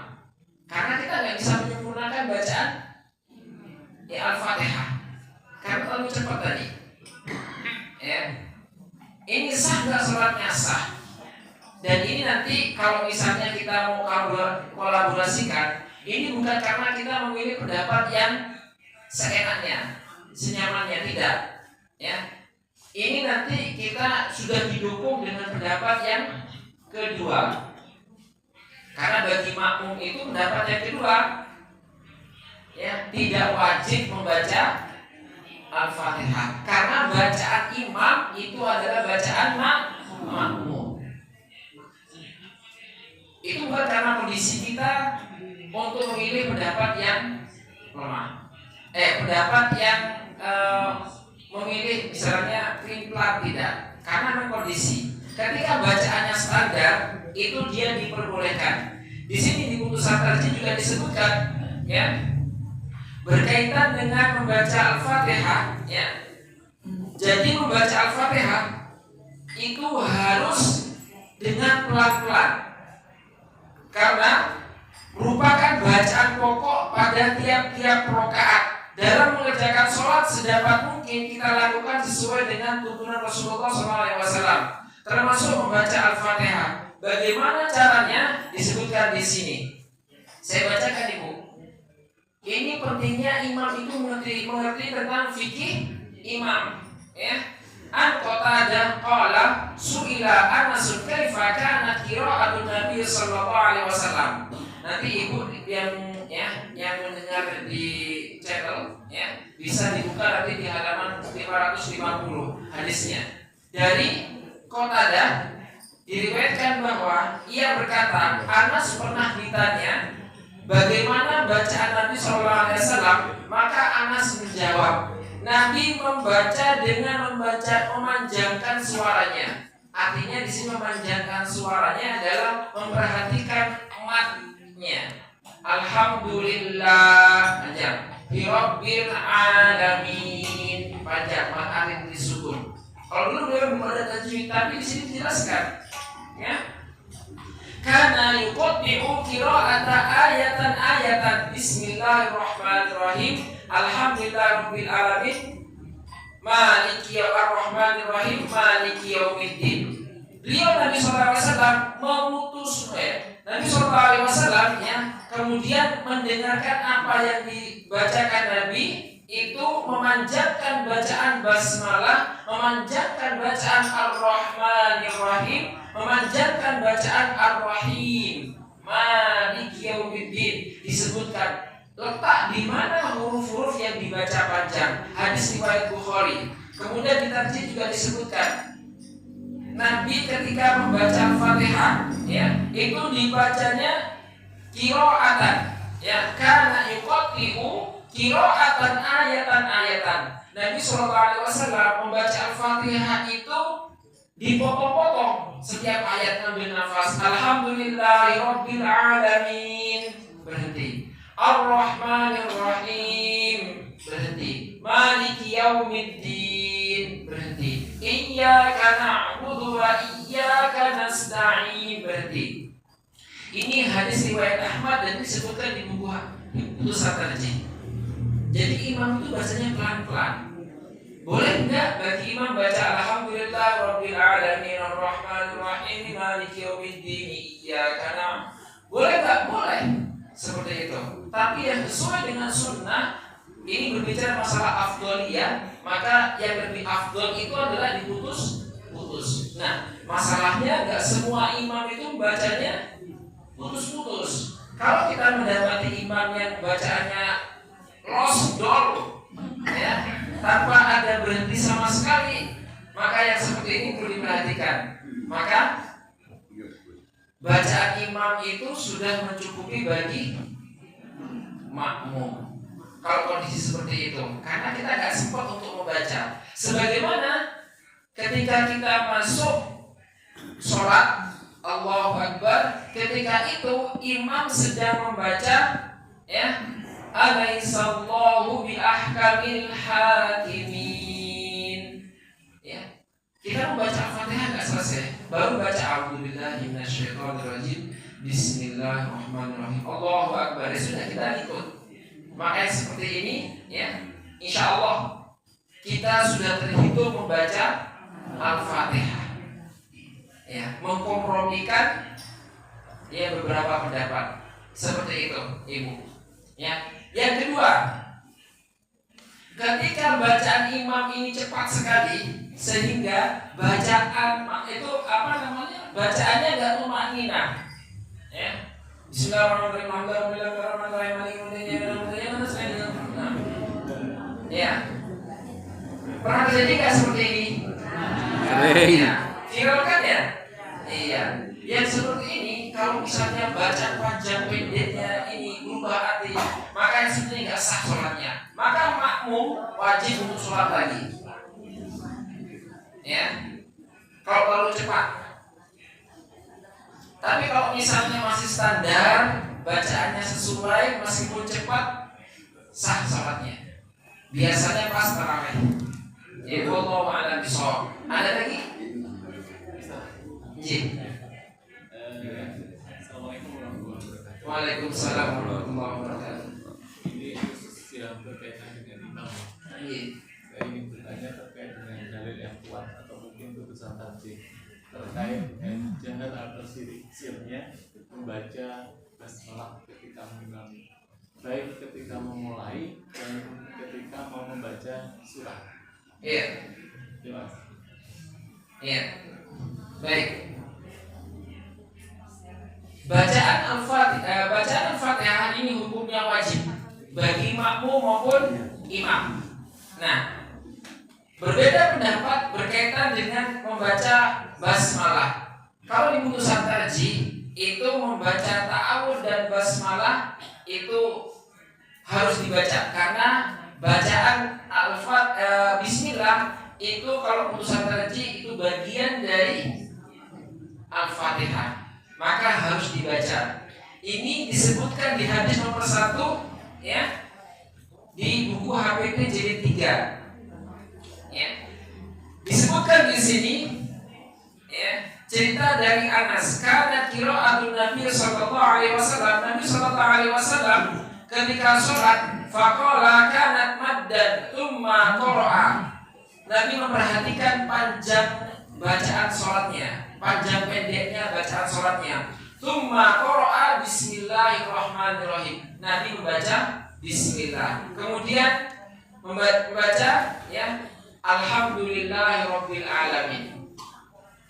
karena kita nggak bisa menyempurnakan bacaan Al-Fatihah karena terlalu cepat tadi, ya. Ini sah nggak sholatnya? Sah. Dan ini nanti kalau misalnya kita mau kolaborasikan, ini bukan karena kita memilih pendapat yang seenaknya, senyamannya, tidak, ya. Ini nanti kita sudah didukung dengan pendapat yang kedua. Karena bagi makmum itu pendapat yang kedua, ya, tidak wajib membaca Al-Fatihah, karena bacaan imam itu adalah bacaan makmum. Itu bukan karena kondisi kita untuk memilih pendapat yang lemah, pendapat yang memilih misalnya primplat, tidak, karena memang kondisi. Ketika bacaannya standar, itu dia diperbolehkan. Di sini di putusan tarjih juga disebutkan, ya, berkaitan dengan membaca Al-Fatihah, ya. Jadi membaca Al-Fatihah itu harus dengan pelan-pelan, karena merupakan bacaan pokok pada tiap-tiap rakaat. Dalam mengerjakan sholat sedapat mungkin kita lakukan sesuai dengan tuntunan Rasulullah SAW, termasuk membaca Al-Fatihah. Bagaimana caranya disebutkan di sini. Saya bacakan, Ibu. Ini pentingnya imam itu mengerti tentang fikih imam, ya. An Qatadah qala su'ila Anas kaifa kanat qira'atun Nabi sallallahu alaihi wasallam. Nanti Ibu yang mendengar di channel, ya, bisa dibuka nanti di halaman 550 hadisnya. Dari Qatadah diriwayatkan bahwa ia berkata, Anas pernah ditanya bagaimana bacaan Nabi sallallahu alaihi wasallam, maka Anas menjawab, Nabi membaca dengan memanjangkan suaranya. Artinya di sini memanjangkan suaranya adalah memperhatikan matnya. Alhamdulillah, panjang. Birabbil alamin, panjang. Mat alif disukun. Kalau dulu beliau belum ada tajwid, tapi di sini dijelaskan, ya. Karena yuqaddi'u qira'ata ayatan. Bismillahirrahmanirrahim. Alhamdulillahirabbil alamin. Maliki ar-Rahmanir-Rahim. Maliki yaumiddin. Beliau Nabi sallallahu alaihi wasallam Nabi sallallahu alaihi wasallam, ya, kemudian mendengarkan apa yang dibacakan Nabi itu memanjangkan bacaan basmalah, memanjangkan bacaan ar-Rahmanir-Rahim, memanjangkan bacaan ar-Rahim. Maliki yaumiddin disebutkan letak di mana huruf-huruf yang dibaca panjang. Hadis riwayat Bukhari. Kemudian di tarjih juga disebutkan Nabi ketika membaca Al-Fatihah ya, itu dibacanya qiraatan ya, karena yuqati'u qiraatan ayatan. Nabi SAW membaca Al-Fatihah itu dipotong-potong setiap ayat, ambil nafas. Alhamdulillahirabbil alamin, berhenti. Ar-Rahmanir-Rahim, berhenti. Maliki yaumiddin, berhenti. Iyyaka na'budu wa iyyaka nasta'in, berhenti. Ini hadis riwayat Ahmad dan disebutkan di buku Putusan Tarjih. Jadi imam itu bacanya pelan-pelan. Boleh enggak bagi imam baca Alhamdulillah Rabbil Alamin Ar-Rahmanir Rahim Maliki Yaumiddin Iyyaka na'budu? Boleh enggak? Boleh. Seperti itu. Tapi yang sesuai dengan sunnah, ini berbicara masalah afdoliyah, maka yang lebih afdol itu adalah diputus-putus. Nah, masalahnya enggak semua imam itu bacanya putus-putus. Kalau kita mendapati imam yang bacaannya losdol ya, tanpa ada berhenti sama sekali, maka yang seperti ini perlu diperhatikan. Maka bacaan imam itu sudah mencukupi bagi makmum kalau kondisi seperti itu, karena kita nggak sempat untuk membaca. Sebagaimana ketika kita masuk sholat Allahu Akbar, ketika itu imam sedang membaca ya, Alaihissallahu bi ahkamil hakimin. Ya. Kita membaca Al-Fatihah enggak selesai, baru baca a'udzubillahi minasyaitonirrajim, bismillahirrahmanirrahim, Allahu Akbar. Sudah kita ikut. Makanya seperti ini ya, insyaallah kita sudah terhitung membaca Al-Fatihah. Ya, mengkompromikan ya beberapa pendapat. Seperti itu, Ibu. Ya. Yang kedua, ketika bacaan imam ini cepat sekali sehingga bacaan itu bacaannya enggak tumakninah. Ya. Bismillahirrahmanirrahim. Ya. Pernah terjadi enggak seperti ini? Sering. Ya. Viral kan ya? Iya. Yang seperti ini kalau misalnya baca panjang pendeknya ini berubah arti, maka yang seperti ini nggak sah sholatnya. Maka makmum wajib untuk sholat lagi. Ya, kalau terlalu cepat. Tapi kalau misalnya masih standar, bacaannya sesuai meskipun cepat, sah sholatnya. Biasanya pas tarawih. Ya, wallahu a'lam bishawab. Ada lagi? Ji. Assalamualaikum warahmatullahi wabarakatuh. Waalaikumsalam warahmatullahi wabarakatuh. Ini khusus yang berkaitan dengan imam. Saya ingin bertanya terkait dengan dalil yang kuat atau mungkin putusan tarjih terkait dengan jahar atau sirnya membaca basmalah ketika mengimami, baik ketika memulai dan ketika mau membaca surah. Iya. Terima kasih. Iya. Baik. Bacaan Al-Fatihah ini hukumnya wajib bagi makmum maupun imam. Nah, berbeda pendapat berkaitan dengan membaca basmalah. Kalau di putusan tarjih itu membaca ta'awudz dan basmalah itu harus dibaca karena bacaan Bismillah itu kalau putusan tarjih itu bagian dari Al-Fatihah, maka harus dibaca. Ini disebutkan di hadis nomor 1 ya, di buku HPT jilid 3 ya. Disebutkan di sini ya, cerita dari Anas, karena qiraatul Nabi sallallahu alaihi wasallam, Nabi sallallahu alaihi wasallam ketika sholat faqala kanat maddan tsumma qara'a. Nabi memperhatikan panjang bacaan sholatnya, panjang pendeknya bacaan sholatnya. Tsumma qara'a bismillahirrahmanirrahim. Nabi membaca bismillah. Kemudian membaca ya alhamdulillahirabbil alamin.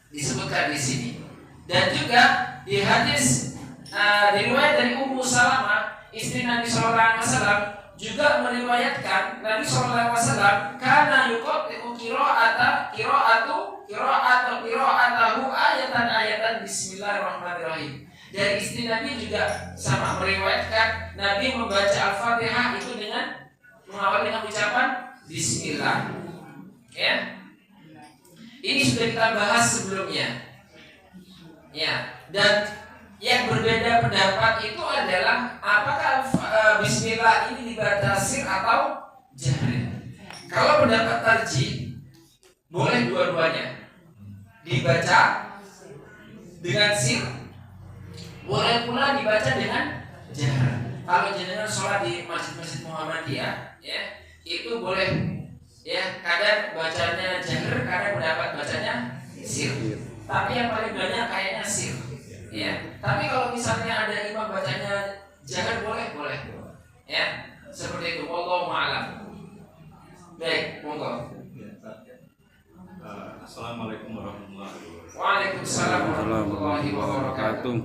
Disebutkan di sini. Dan juga di hadis riwayat dari Ummu Salamah istri Nabi Shallallahu Alaihi Wasallam juga meriwayatkan Nabi Shallallahu Alaihi Wasallam karena yuqati'u qira'atahu ayatan Bismillahirrahmanirrahim. Dan istri Nabi juga sama meriwayatkan Nabi membaca Al-Fatihah itu dengan mengawali dengan ucapan Bismillah. Ya, ini sudah kita bahas sebelumnya. Ya, dan yang berbeda pendapat itu adalah apakah Bismillah ini dibaca sir atau jahri. Kalau pendapat tarjih boleh dua-duanya, dibaca dengan sir, boleh pula dibaca dengan jahar. Kalau jenengan sholat di masjid-masjid Muhammadiyah, ya itu boleh. Ya, kadang bacanya jahar, kadang pendapat bacanya sir. Tapi yang paling banyak kayaknya sir. Ya, tapi kalau misalnya ada imam bacanya jahar boleh. Ya, seperti itu. Wallahu a'lam. Baik, monggo. Assalamualaikum warahmatullahi wabarakatuh. Waalaikumsalam warahmatullahi wabarakatuh.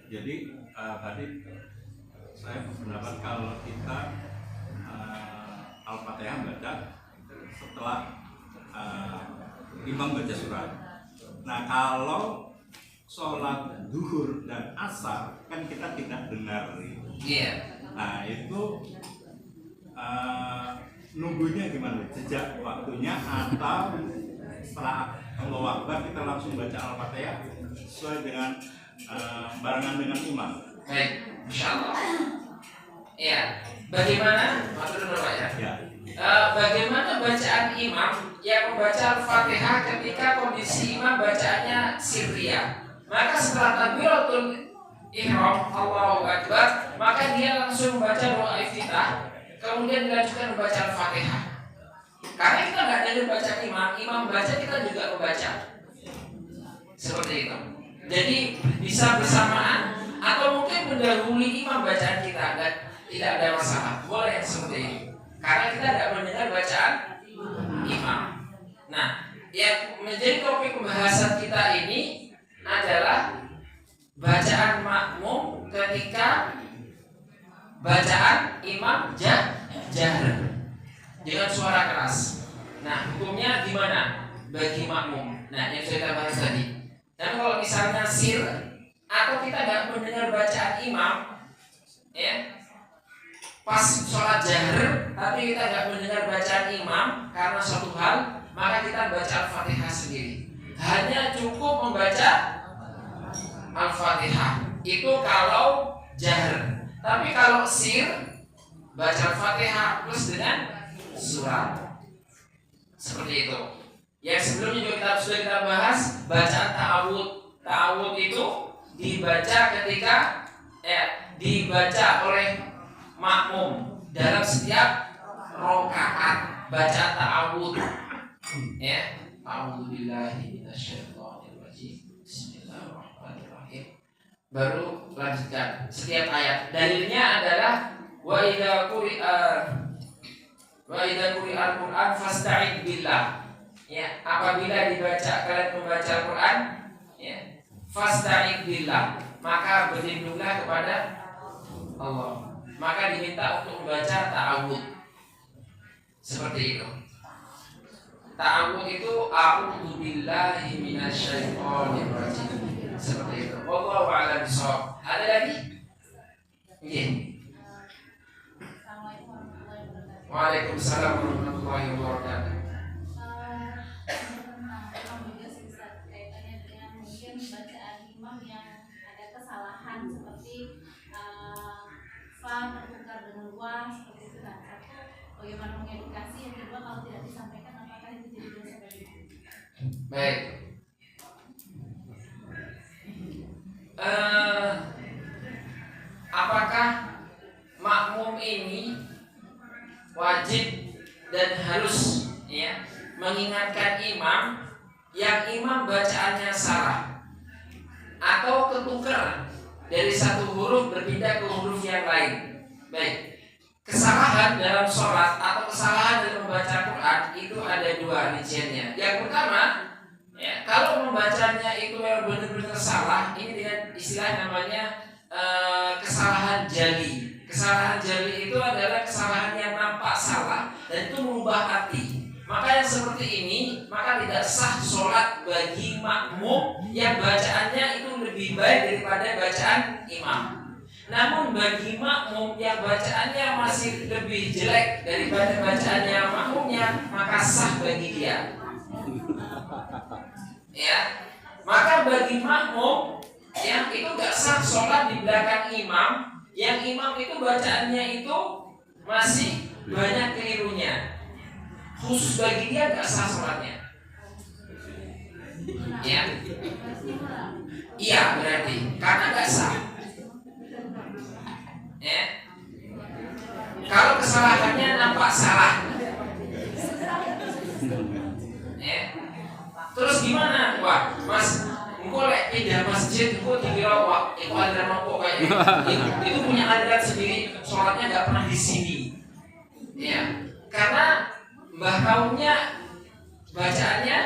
Jadi tadi saya berpendapat kalau kita Al-Fatihah baca setelah imam baca surat. Nah, kalau sholat duhur dan asar kan kita tidak dengar. Iya. Nah, itu nunggunya gimana? Sejak waktunya atau setelah Allahu Akbar kita langsung baca Al-Fatihah sesuai dengan barengan dengan imam. Baik, insyaallah. Iya. Bagaimana? Maksud dulu Pak ya. Ya. Bagaimana bacaan imam yang membaca Al-Fatihah ketika kondisi imam bacaannya sirriyah? Maka setelah takbiratul ihram Allahu Akbar, maka dia langsung membaca doa iftitah, kemudian dilanjutkan membaca Al-Fatihah. Karena kita nggak ada baca imam membaca, kita juga membaca. Seperti itu. Jadi bisa bersamaan atau mungkin mendahului imam bacaan kita, dan tidak ada masalah. Boleh yang seperti ini. Karena kita tidak mendengar bacaan imam. Nah, yang menjadi topik pembahasan kita ini adalah bacaan makmum ketika bacaan imam jahar dengan suara keras. Nah, hukumnya gimana bagi makmum? Nah, yang sudah kita bahas tadi. Dan kalau misalnya sir atau kita nggak mendengar bacaan imam, ya, pas sholat jahar, tapi kita nggak mendengar bacaan imam karena suatu hal, maka kita baca Al-Fatihah sendiri. Hanya cukup membaca Al-Fatihah. Itu kalau jahar. Tapi kalau sir, baca Al-Fatihah plus dengan surat. Seperti itu. Yang sebelumnya juga sudah kita bahas bacaan ta'awud. Ta'awud itu dibaca ketika dibaca oleh makmum dalam setiap rakaat, baca ta'awud. Ya, a'udzubillahi minasyaitonirrajim. Bismillahirrahmanirrahim. Baru lanjutkan setiap ayat. Dalilnya adalah wa idza quri'al Qur'an fasta'id billah. Ya, apabila kalian membaca Al-Qur'an, ya, fasta'id billah, maka berlindunglah kepada Allah. Maka diminta untuk membaca ta'awud. Seperti itu. Ta'awud itu a'udzu billahi minasyaitonir rajim. Seperti itu. Wallahu a'lam bishawab. Ada lagi? Iya. Waalaikumsalam warahmatullahi wabarakatuh. Kaitannya dengan mungkin bacaan imam yang ada kesalahan seperti fa tertukar dengan wa seperti itu. Nah, satu, bagaimana mengedukasi, yang kedua kalau tidak disampaikan apakah itu jadi dosa bagi imam? Baik. Apakah makmum ini wajib dan harus, ya, mengingatkan imam yang imam bacaannya salah atau ketukar dari satu huruf berpindah ke huruf yang lain? Baik. Kesalahan dalam sholat atau kesalahan dalam membaca Quran itu ada dua rinciannya. Yang pertama, ya, kalau membacanya itu memang benar-benar salah, ini dengan istilah namanya kesalahan jali. Kesalahan jali itu adalah kesalahan yang nampak salah dan itu mengubah arti. Maka yang seperti ini maka tidak sah sholat bagi makmum yang bacaannya itu lebih baik daripada bacaan imam. Namun bagi makmum yang bacaannya masih lebih jelek daripada bacaannya makmumnya, maka sah bagi dia. Ya, maka bagi makmum yang itu gak sah sholat di belakang imam, yang imam itu bacaannya itu masih banyak kelirunya. Khusus bagi dia gak sah sholatnya. Ya, iya berarti karena gak sah. Ya. Kalau kesalahannya nampak salah, ya. Terus gimana? Wah, Mas, engkau lek pindah masjid, engkau dikira wah, itu aliran apa kayaknya? Itu punya aliran sendiri, sholatnya nggak pernah di sini. Ya, karena mbah kaumnya bacaannya,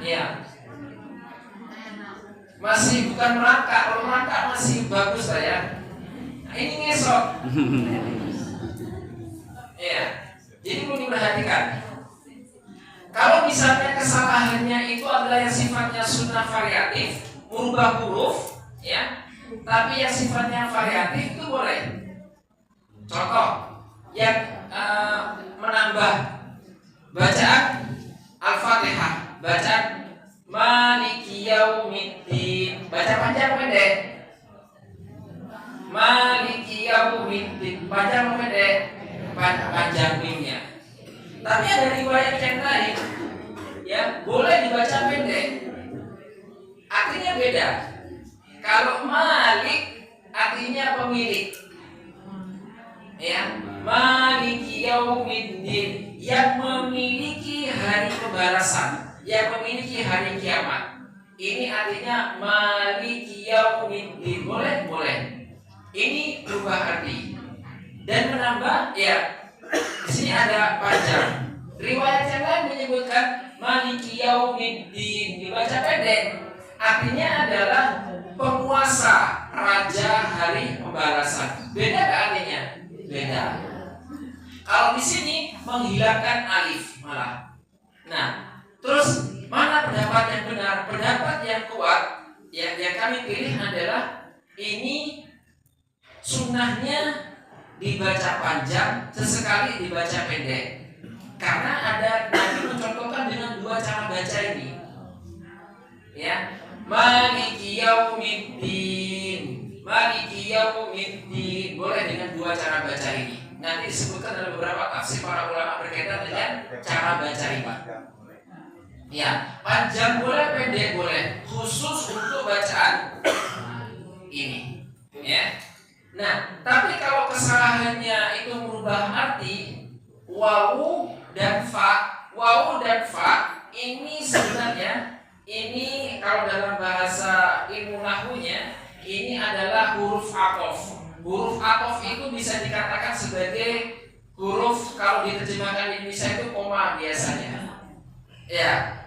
ya masih bukan merangkak. Kalau merangkak masih bagus lah ya. Ini ngesot. Ya, jadi perlu diperhatikan. Kalau misalnya kesalahannya itu adalah yang sifatnya sunnah variatif, merubah huruf, ya, tapi yang sifatnya variatif itu boleh. Contoh, yang menambah bacaan Al-Fatihah, bacaan Maliki Yaumiddin, baca panjang pendek. Maliki Yaumiddin, panjang pendek, panjang mimnya. Tapi ada riwayat yang lain, ya boleh dibaca pendek. Artinya beda. Kalau Malik artinya pemilik, ya Maliki Yaumiddin, yang memiliki hari pembalasan, yang memiliki hari kiamat. Ini artinya Maliki Yaumiddin, boleh, boleh. Ini berubah arti dan menambah, ya. Di sini ada panjang. Riwayat yang lain menyebutkan Maliki Yaumiddin, dibaca pendek. Artinya adalah penguasa, raja hari pembalasan. Beda gak artinya? Beda. Kalau di sini menghilangkan alif malah. Nah, terus mana pendapat yang benar? Pendapat yang kuat yang kami pilih adalah ini sunnahnya dibaca panjang, sesekali dibaca pendek. Karena ada Nabi mencontohkan dengan dua cara baca ini. Ya, Maliki Yaumiddin, Maliki Yaumiddin, boleh dengan dua cara baca ini. Nanti disebutkan dalam beberapa tafsir para ulama berkaitan dengan cara baca ini. Ya, panjang boleh, pendek boleh, khusus untuk bacaan ini. Ya. Nah, tapi kalau kesalahannya itu merubah arti, wawu dan fa ini sebenarnya ini kalau dalam bahasa ilmu nahwunya ini adalah huruf atof. Huruf atof itu bisa dikatakan sebagai huruf, kalau diterjemahkan di Indonesia itu koma biasanya. Ya,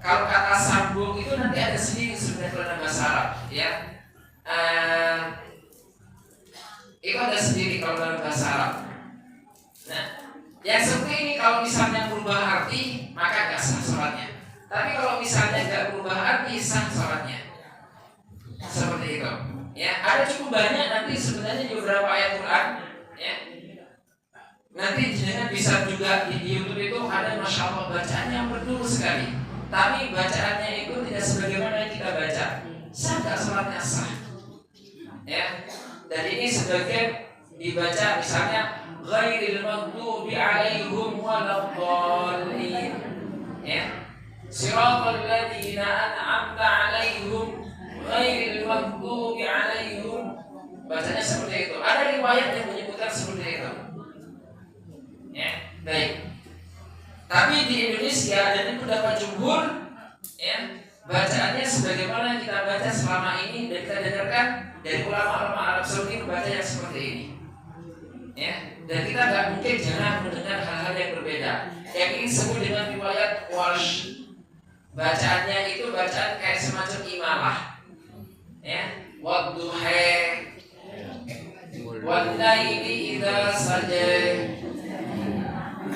kalau kata sambung itu nanti ada sendiri sebenarnya dalam bahasa Arab. Ya. Itu ada sendiri kalau dalam bahasa Arab. Nah, yang seperti ini kalau misalnya berubah arti maka nggak sah sholatnya. Tapi kalau misalnya nggak berubah arti sah sholatnya. Seperti itu. Ya, ada cukup banyak nanti sebenarnya di beberapa ayat Quran. Ya, nanti jangan bisa juga di YouTube itu ada masya Allah bacaan yang merdu sekali. Tapi bacaannya itu tidak sebagaimana yang kita baca. Sah nggak sholatnya? Sah. Ya. Dan ini sebagian dibaca misalnya ghairil maghdubi alaihim waladdallin, ya, siratal ladzina an'amta alaihim ghairil maghdubi alaihim, bacanya seperti itu. Ada riwayat yang menyebutkan seperti itu. Ya, baik. Tapi di Indonesia dan ini pendapat jumhur, ya, bacaannya sebagaimana kita baca selama ini dan kita dengarkan dari ulama-ulama Arab Saudi membaca yang seperti ini. Ya, dan kita nggak mungkin jangan mendengar hal-hal yang berbeda. Yang ini disebut dengan riwayat Walsh. Bacaannya itu bacaan kayak semacam imalah. Ya, wadduha, wal-laili idza saja.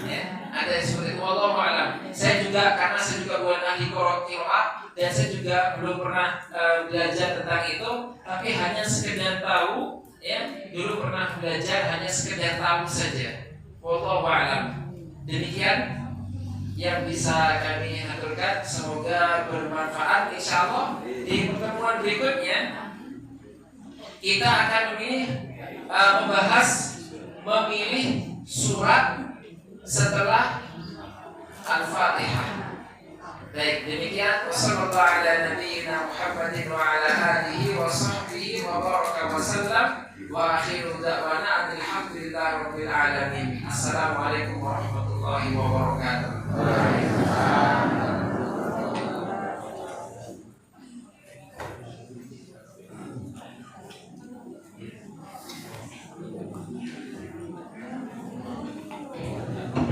Ya, ada seperti itu. Wallahu a'lam. Saya juga, karena saya juga bukan ahli qiraat dan saya juga belum pernah belajar tentang itu, tapi hanya sekedar tahu, ya. Dulu pernah belajar, hanya sekedar tahu saja. Wallahu a'lam. Demikian yang bisa kami aturkan, semoga bermanfaat. Insyaallah di pertemuan berikutnya kita akan memilih surat setelah Al-Fatihah. Baik, demikian. Wassallallahu ala nabiyyina Muhammadin wa ala alihi wa sahbihi wa baraka wa sallam. Wa akhiru da'wana alhamdulillahi rabbil alamin. Assalamualaikum warahmatullahi wabarakatuh. Waalaikumsalam.